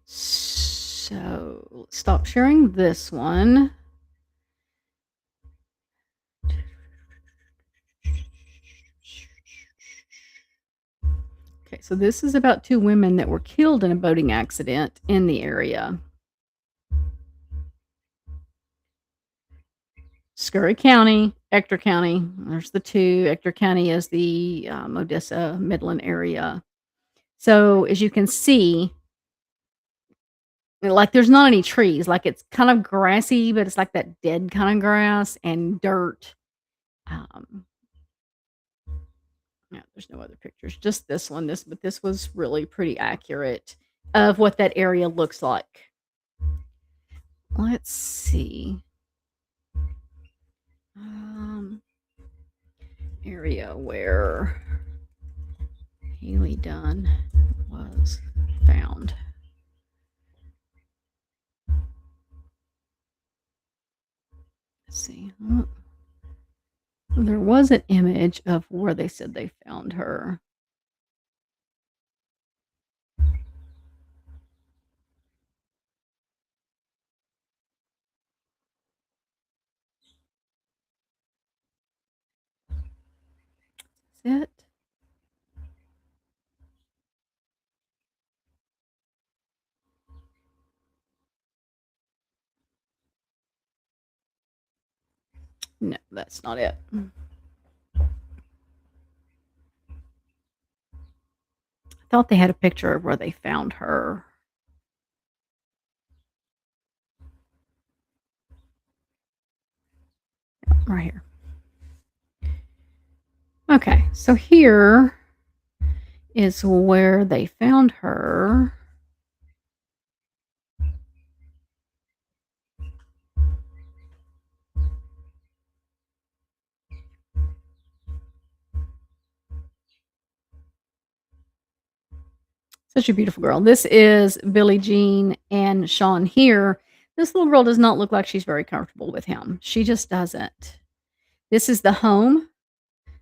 So let's stop sharing this one. Okay, so this is about two women that were killed in a boating accident in the area. Scurry County, Ector County. There's the two. Ector County is the Odessa, Midland area. So as you can see, like there's not any trees. Like it's kind of grassy, but it's like that dead kind of grass and dirt. Yeah, there's no other pictures. Just this one. But this was really pretty accurate of what that area looks like. Let's see. Area where Hailey Dunn was found. Let's see. There was an image of where they said they found her. Is it? No, that's not it. I thought they had a picture of where they found her. Right here. Okay, so here is where they found her. Such a beautiful girl. This is Billie Jean and Shawn here. This little girl does not look like she's very comfortable with him. She just doesn't. This is the home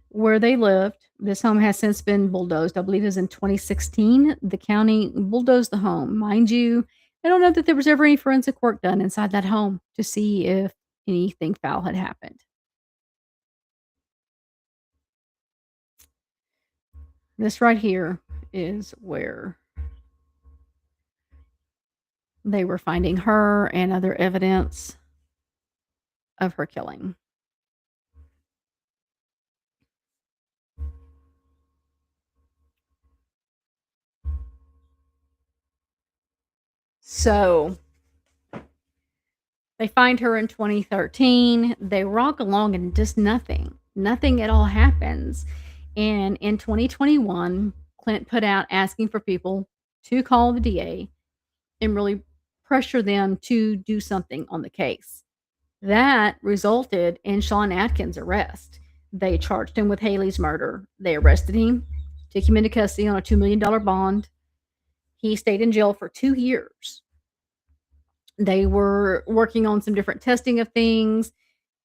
where they lived. This home has since been bulldozed. I believe it was in 2016. The county bulldozed the home. Mind you, I don't know that there was ever any forensic work done inside that home to see if anything foul had happened. This right here is where they were finding her and other evidence of her killing. So they find her in 2013. They rock along and just nothing at all happens. And in 2021, Clint put out asking for people to call the DA and really pressure them to do something on the case. That resulted in Shawn Adkins' arrest. They charged him with Haileys murder. They arrested him, took him into custody on a $2 million bond. He stayed in jail for 2 years. They were working on some different testing of things,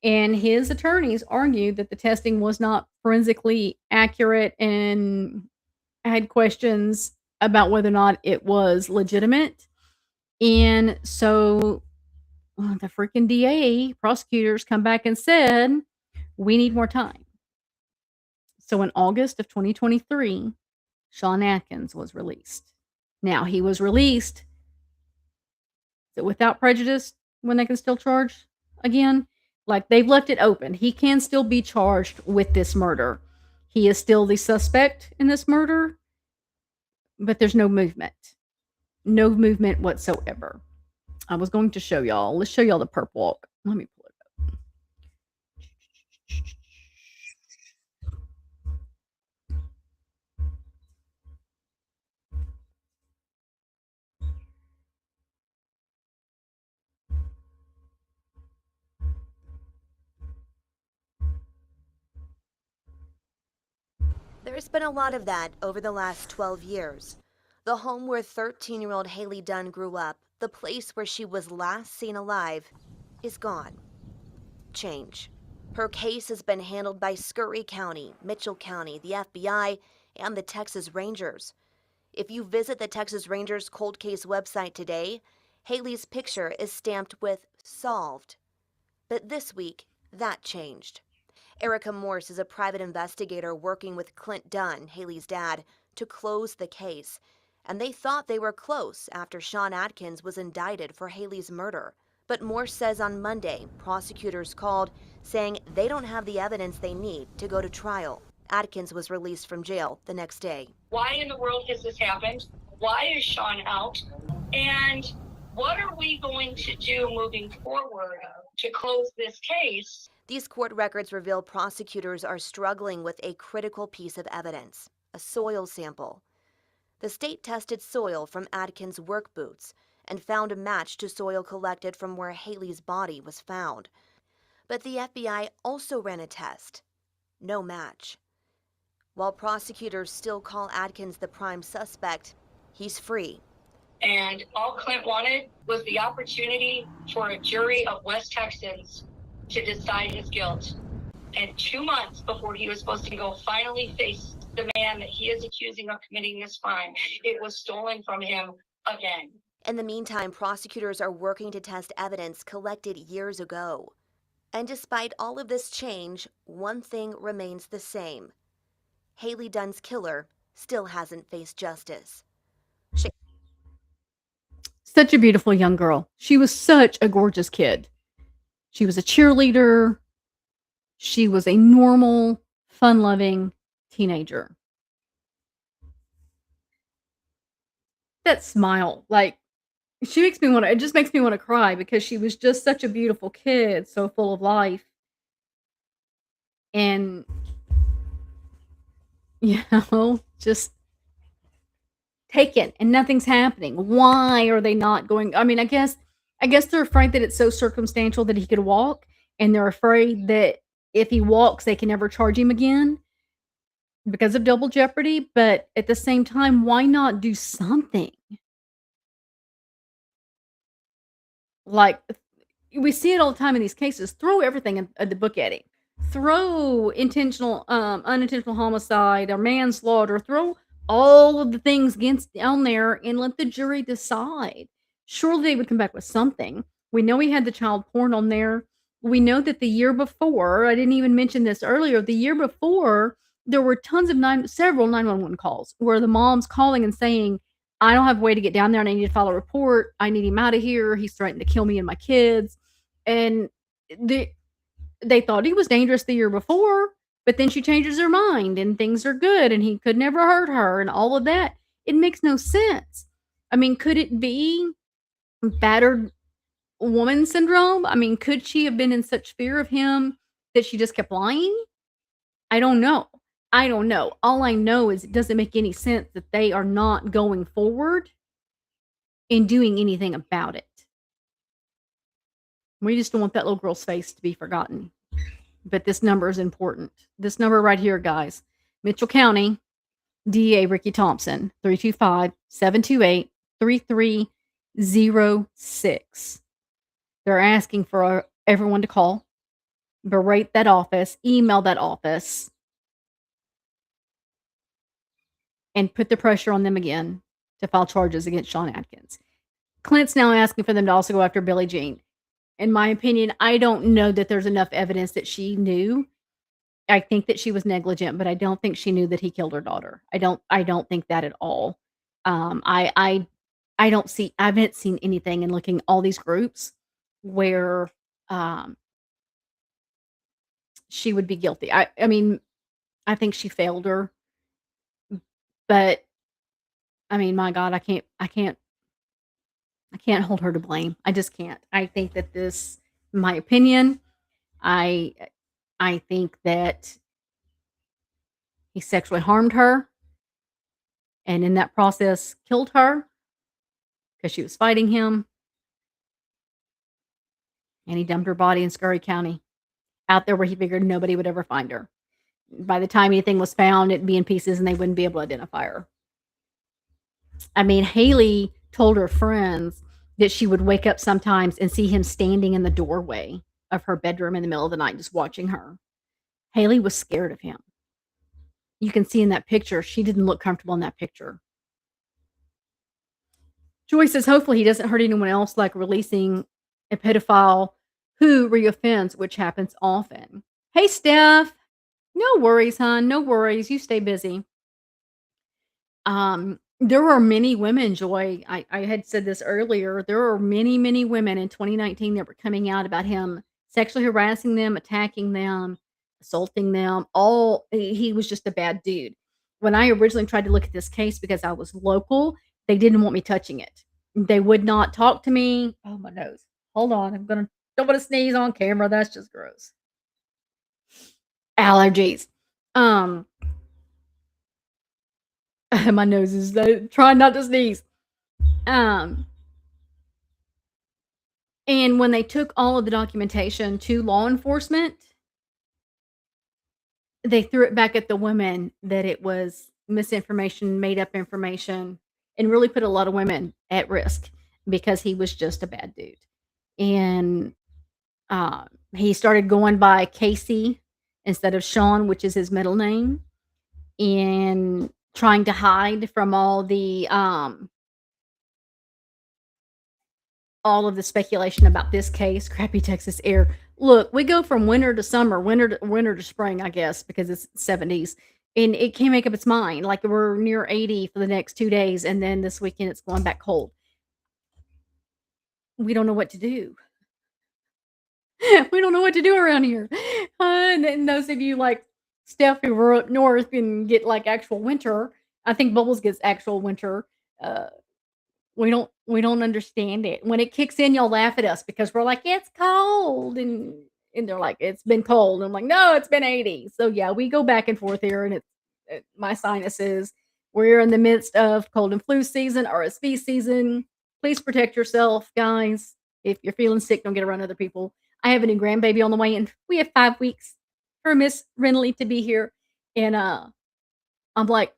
and his attorneys argued that the testing was not forensically accurate and had questions about whether or not it was legitimate. And so the freaking DA prosecutors come back and said, we need more time. So in August of 2023, Shawn Adkins was released. Now, he was released without prejudice when they can still charge again. Like, they've left it open. He can still be charged with this murder. He is still the suspect in this murder, but there's no movement. No movement whatsoever. I was going to show y'all. Let's show y'all the perp walk. Let me pull it up. There's been a lot of that over the last 12 years. The home where 13-year-old Hailey Dunn grew up, the place where she was last seen alive, is gone. Change. Her case has been handled by Scurry County, Mitchell County, the FBI, and the Texas Rangers. If you visit the Texas Rangers cold case website today, Hailey's picture is stamped with solved. But this week, that changed. Erica Morse is a private investigator working with Clint Dunn, Hailey's dad, to close the case. And they thought they were close after Shawn Adkins was indicted for Hailey's murder. But Morse says on Monday, prosecutors called saying they don't have the evidence they need to go to trial. Adkins was released from jail the next day. Why in the world has this happened? Why is Shawn out? And what are we going to do moving forward to close this case? These court records reveal prosecutors are struggling with a critical piece of evidence, a soil sample. The state tested soil from Adkins' work boots and found a match to soil collected from where Hailey's body was found. But the FBI also ran a test. No match. While prosecutors still call Adkins the prime suspect, he's free. And all Clint wanted was the opportunity for a jury of West Texans to decide his guilt. And 2 months before he was supposed to go finally face the man that he is accusing of committing this crime, it was stolen from him again. In the meantime, prosecutors are working to test evidence collected years ago. And despite all of this change, one thing remains the same. Hailey Dunn's killer still hasn't faced justice. Such a beautiful young girl. She was such a gorgeous kid. She was a cheerleader. She was a normal, fun-loving teenager. That smile, like, it just makes me want to cry because she was just such a beautiful kid, so full of life. And, just taken and nothing's happening. Why are they not going? I mean, I guess they're afraid that it's so circumstantial that he could walk, and they're afraid that if he walks, they can never charge him again because of double jeopardy. But at the same time, why not do something? Like, we see it all the time in these cases. Throw everything at the book at him. Throw unintentional homicide or manslaughter. Throw all of the things down there and let the jury decide. Surely they would come back with something. We know he had the child porn on there. We know that the year before, I didn't even mention this earlier, the year before, there were several 911 calls where the mom's calling and saying, I don't have a way to get down there and I need to file a report. I need him out of here. He's threatened to kill me and my kids. And they thought he was dangerous the year before, but then she changes her mind and things are good and he could never hurt her and all of that. It makes no sense. I mean, could it be battered woman syndrome? I mean, could she have been in such fear of him that she just kept lying? I don't know. All I know is it doesn't make any sense that they are not going forward and doing anything about it. We just don't want that little girl's face to be forgotten. But this number is important. This number right here, guys. Mitchell County, DA Ricky Thompson, 325-728-3306. They're asking for everyone to call, berate that office, email that office, and put the pressure on them again to file charges against Shawn Adkins. Clint's now asking for them to also go after Billie Jean. In my opinion, I don't know that there's enough evidence that she knew. I think that she was negligent, but I don't think she knew that he killed her daughter. I don't think that at all. I haven't seen anything in looking at all these groups where she would be guilty. I mean, I think she failed her. But I mean, my God, I can't hold her to blame. I just can't. I think that this, in my opinion, I think that he sexually harmed her and in that process killed her because she was fighting him. And he dumped her body in Scurry County out there where he figured nobody would ever find her. By the time anything was found, it'd be in pieces and they wouldn't be able to identify her. I mean, Hailey told her friends that she would wake up sometimes and see him standing in the doorway of her bedroom in the middle of the night just watching her. Hailey was scared of him. You can see in that picture, she didn't look comfortable in that picture. Joy says, hopefully he doesn't hurt anyone else, like releasing a pedophile who reoffends, which happens often. Hey, Steph. No worries, hon. No worries. You stay busy. There are many women, Joy. I had said this earlier. There are many, many women in 2019 that were coming out about him sexually harassing them, attacking them, assaulting them. He was just a bad dude. When I originally tried to look at this case because I was local, they didn't want me touching it. They would not talk to me. Oh, my nose. Hold on. Don't want to sneeze on camera. That's just gross. Allergies. My nose is trying not to sneeze. And when they took all of the documentation to law enforcement, they threw it back at the women that it was misinformation, made up information, and really put a lot of women at risk because he was just a bad dude. And He started going by Casey instead of Shawn, which is his middle name, and trying to hide from all of the speculation about this case. Crappy Texas air. Look, we go from winter to summer, winter to spring, I guess, because it's 70s. And it can't make up its mind. Like we're near 80 for the next 2 days, and then this weekend it's going back cold. We don't know what to do. We don't know what to do around here. And then those of you like Steph who were up north and get like actual winter. I think Bubbles gets actual winter. Uh, we don't understand it. When it kicks in, y'all laugh at us because we're like, it's cold, and they're like, it's been cold. And I'm like, no, it's been 80. So yeah, we go back and forth here, and it's my sinuses. We're in the midst of cold and flu season, RSV season. Please protect yourself, guys. If you're feeling sick, don't get around other people. I have a new grandbaby on the way, and we have 5 weeks for Miss Renly to be here. And I'm like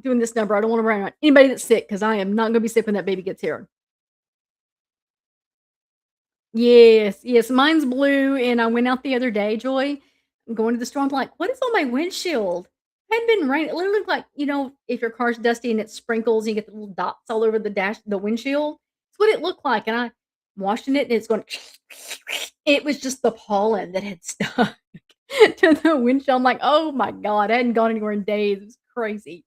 doing this number. I don't want to run around anybody that's sick because I am not going to be sick when that baby gets here. Yes, yes, mine's blue, and I went out the other day, Joy, going to the store. I'm like, what is on my windshield? It had been raining. It literally looked like, if your car's dusty and it sprinkles, and you get the little dots all over the windshield. It's what it looked like. And I washing it, and it's going. It was just the pollen that had stuck to the windshield. I'm like, oh my God, I hadn't gone anywhere in days. It was crazy.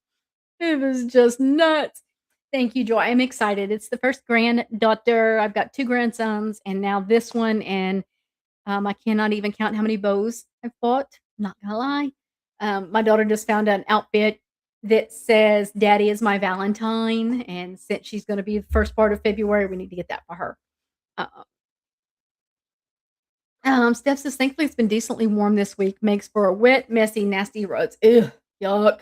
It was just nuts. Thank you, Joy. I'm excited. It's the first granddaughter. I've got 2 grandsons and now this one, and I cannot even count how many bows I've bought. Not gonna lie. My daughter just found an outfit that says "Daddy is my Valentine," and since she's going to be the first part of February, we need to get that for her. Uh, Steph says, thankfully it's been decently warm this week. Makes for a wet, messy, nasty roads. Ugh, yuck.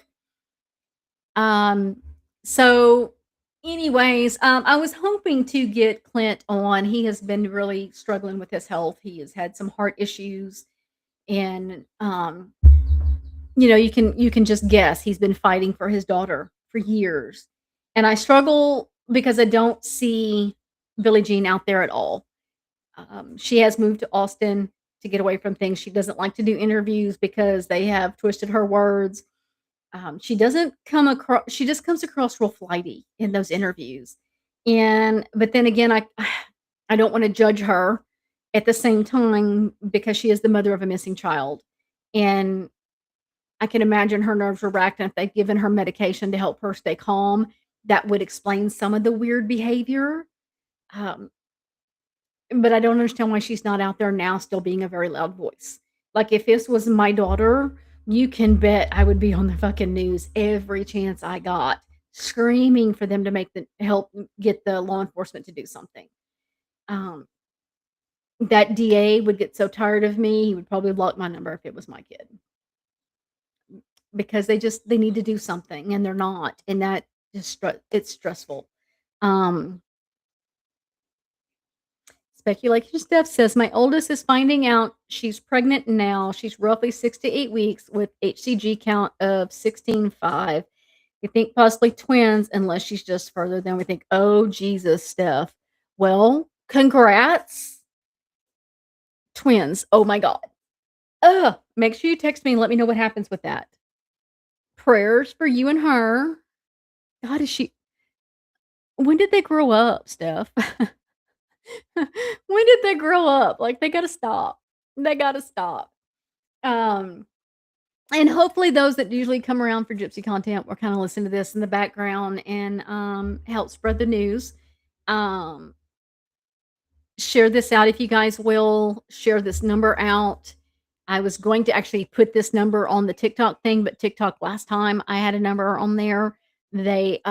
So anyways, I was hoping to get Clint on. He has been really struggling with his health. He has had some heart issues, and you can just guess he's been fighting for his daughter for years. And I struggle because I don't see Billie Jean out there at all. She has moved to Austin to get away from things. She doesn't like to do interviews because they have twisted her words. She doesn't come across. She just comes across real flighty in those interviews. But then again, I don't want to judge her at the same time because she is the mother of a missing child, and I can imagine her nerves are racked. And if they've given her medication to help her stay calm, that would explain some of the weird behavior. Um, but I don't understand why she's not out there now still being a very loud voice. Like, if this was my daughter, you can bet I would be on the fucking news every chance I got, screaming for them to help get the law enforcement to do something. Um, that DA would get so tired of me, he would probably block my number if it was my kid. Because they need to do something and they're not, and that just it's stressful. Speculation Steph says, my oldest is finding out she's pregnant now. She's roughly 6 to 8 weeks with HCG count of 16.5. We think possibly twins, unless she's just further than we think. Oh, Jesus, Steph. Well, congrats. Twins. Oh, my God. Make sure you text me and let me know what happens with that. Prayers for you and her. God, when did they grow up, Steph? When did they grow up? Like, they gotta stop. They gotta stop. And hopefully those that usually come around for Gypsy content will kind of listen to this in the background and help spread the news. Share this out if you guys will. Share this number out. I was going to actually put this number on the TikTok thing, but TikTok last time I had a number on there, they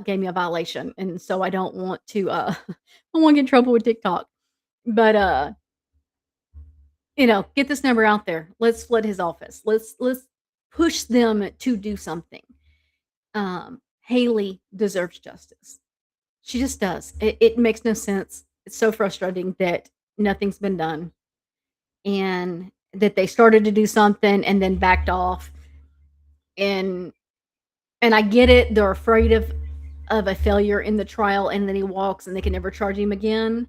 gave me a violation, and so I don't want to I don't want to get in trouble with TikTok. But get this number out there. Let's flood his office. Let's push them to do something. Hailey deserves justice. She just does. It makes no sense. It's so frustrating that nothing's been done, and that they started to do something and then backed off. And I get it. They're afraid of a failure in the trial, and then he walks and they can never charge him again.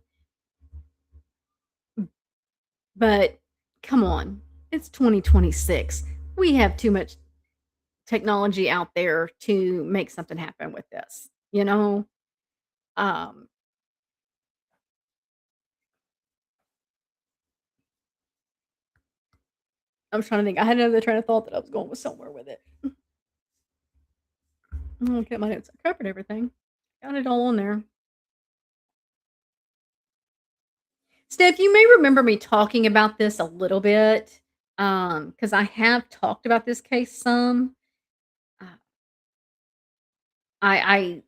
But come on, it's 2026. We have too much technology out there to make something happen with this, you know? Um, I'm trying to think. I had another train of thought that I was going with somewhere with it. Look at my notes. I covered everything. Got it all on there. Steph, you may remember me talking about this a little bit, because I have talked about this case some. Uh, I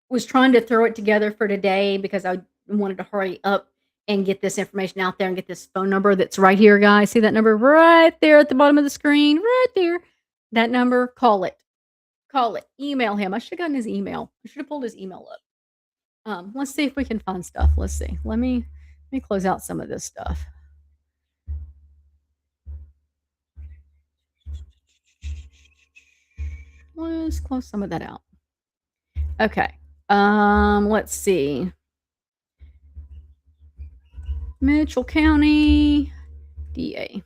was trying to throw it together for today because I wanted to hurry up and get this information out there and get this phone number that's right here, guys. See that number right there at the bottom of the screen? Right there. That number, call it. Call it. Email him. I should have gotten his email. I should have pulled his email up. Let's see if we can find stuff. Let's see. Let me close out some of this stuff. Let's close some of that out. Okay. Let's see. Mitchell County DA.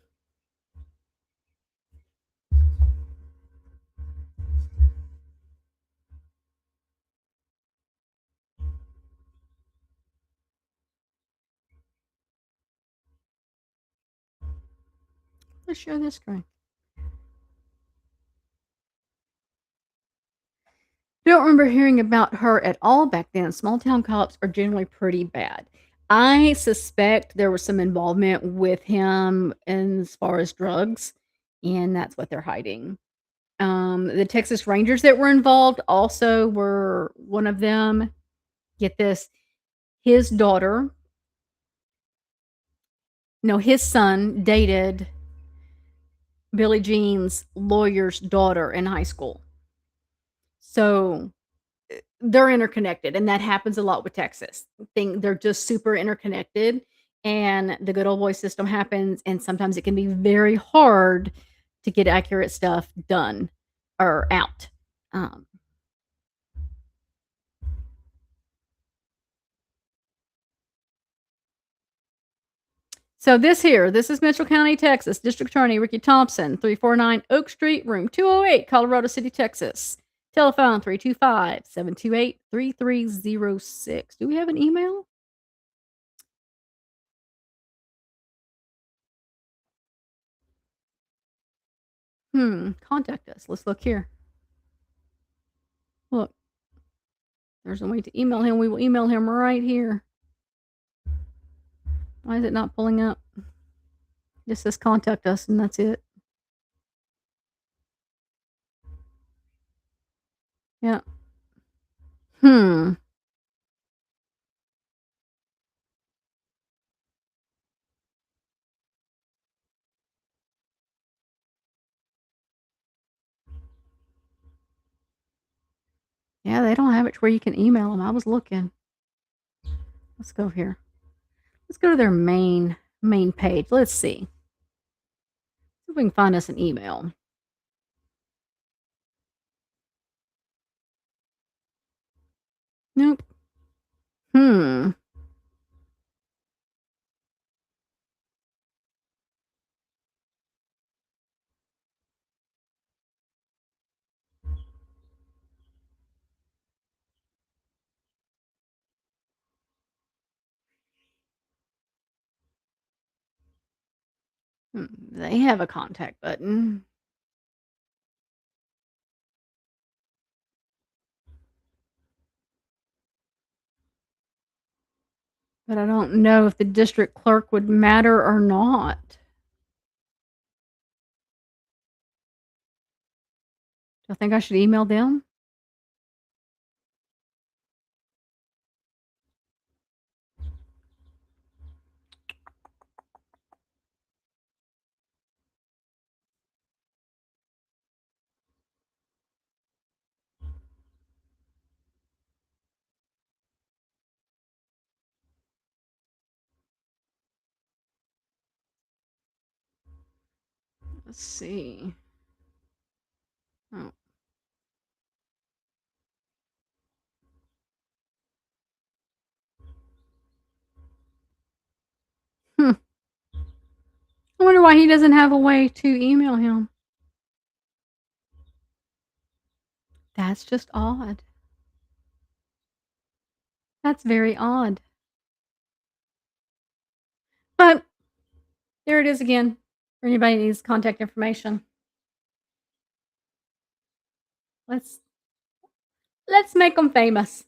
Let's share this screen. Don't remember hearing about her at all back then. Small town cops are generally pretty bad. I suspect there was some involvement with him as far as drugs, and that's what they're hiding. The Texas Rangers that were involved also were one of them. Get this, his daughter, no, his son dated Billie Jean's lawyer's daughter in high school. So they're interconnected, and that happens a lot with Texas. They're just super interconnected, and the good old boy system happens, and sometimes it can be very hard to get accurate stuff done or out. Um, so this is Mitchell County, Texas. District Attorney Ricky Thompson, 349 Oak Street, room 208, Colorado City, Texas. Telephone 325-728-3306. Do we have an email? Contact us. Let's look here. Look, there's a way to email him. We will email him right here. Why is it not pulling up? Just says contact us, and that's it. Yeah. Hmm. Yeah, they don't have it to where you can email them. I was looking. Let's go here. Let's go to their main page. Let's see. See if we can find us an email. Nope. Hmm. They have a contact button. But I don't know if the district clerk would matter or not. Do I think I should email them? Let's see. Oh. Hmm. why he doesn't have a way to email him. That's just odd. That's very odd. But there it is again for anybody who needs contact information. Let's make them famous.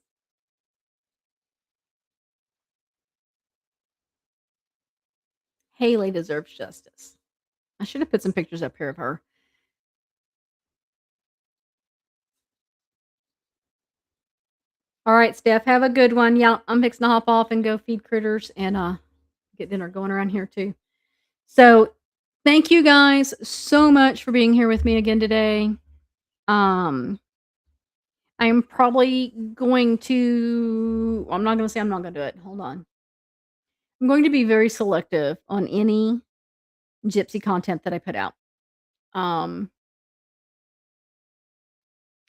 Hailey deserves justice. I should have put some pictures up here of her. All right, Steph, have a good one. Yeah, I'm fixing to hop off and go feed critters and get dinner going around here too. So, thank you guys so much for being here with me again today. I'm probably going to I'm not going to say I'm not going to do it. Hold on. I'm going to be very selective on any gypsy content that I put out. And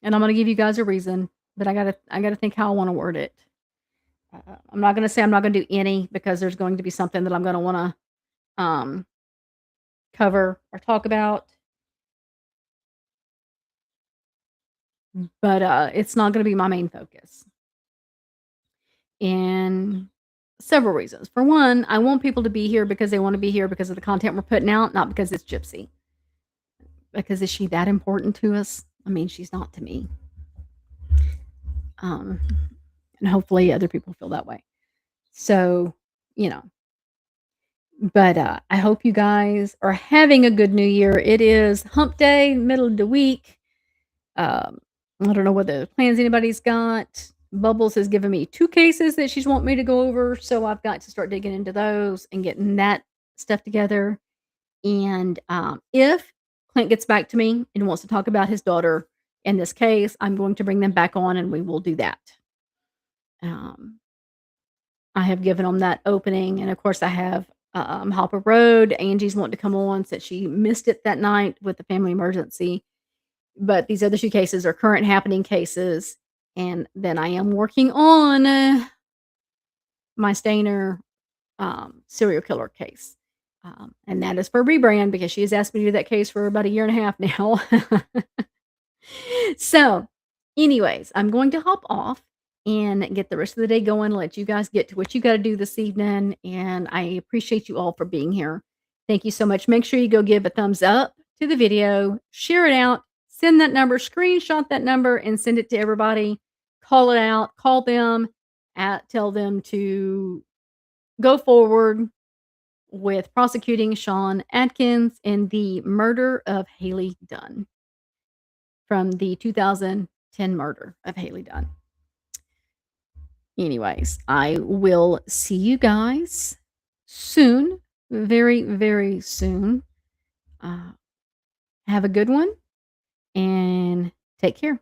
I'm going to give you guys a reason, but I got to think how I want to word it. I'm not going to say I'm not going to do any because there's going to be something that I'm going to want to cover or talk about. But it's not going to be my main focus. And several reasons. For one, I want people to be here because they want to be here because of the content we're putting out, not because it's gypsy. Because is she that important to us? I mean, she's not to me. And hopefully other people feel that way. So, but I hope you guys are having a good new year. It is hump day, middle of the week. I don't know what the plans anybody's got. Bubbles has given me 2 cases that she's want me to go over, so I've got to start digging into those and getting that stuff together. And if Clint gets back to me and wants to talk about his daughter in this case, I'm going to bring them back on and we will do that. I have given them that opening, and of course I have Hopper Road. Angie's wanting to come on since she missed it that night with the family emergency. But these other 2 cases are current happening cases. And then I am working on my Stainer serial killer case. And that is for rebrand because she has asked me to do that case for about 1.5 years now. So, anyways, I'm going to hop off and get the rest of the day going, let you guys get to what you got to do this evening. And I appreciate you all for being here. Thank you so much. Make sure you go give a thumbs up to the video, share it out, send that number, screenshot that number, and send it to everybody. Call it out, call them, tell them to go forward with prosecuting Shawn Adkins in the murder of Hailey Dunn from the 2010 murder of Hailey Dunn. Anyways, I will see you guys soon, very, very soon. Have a good one and take care.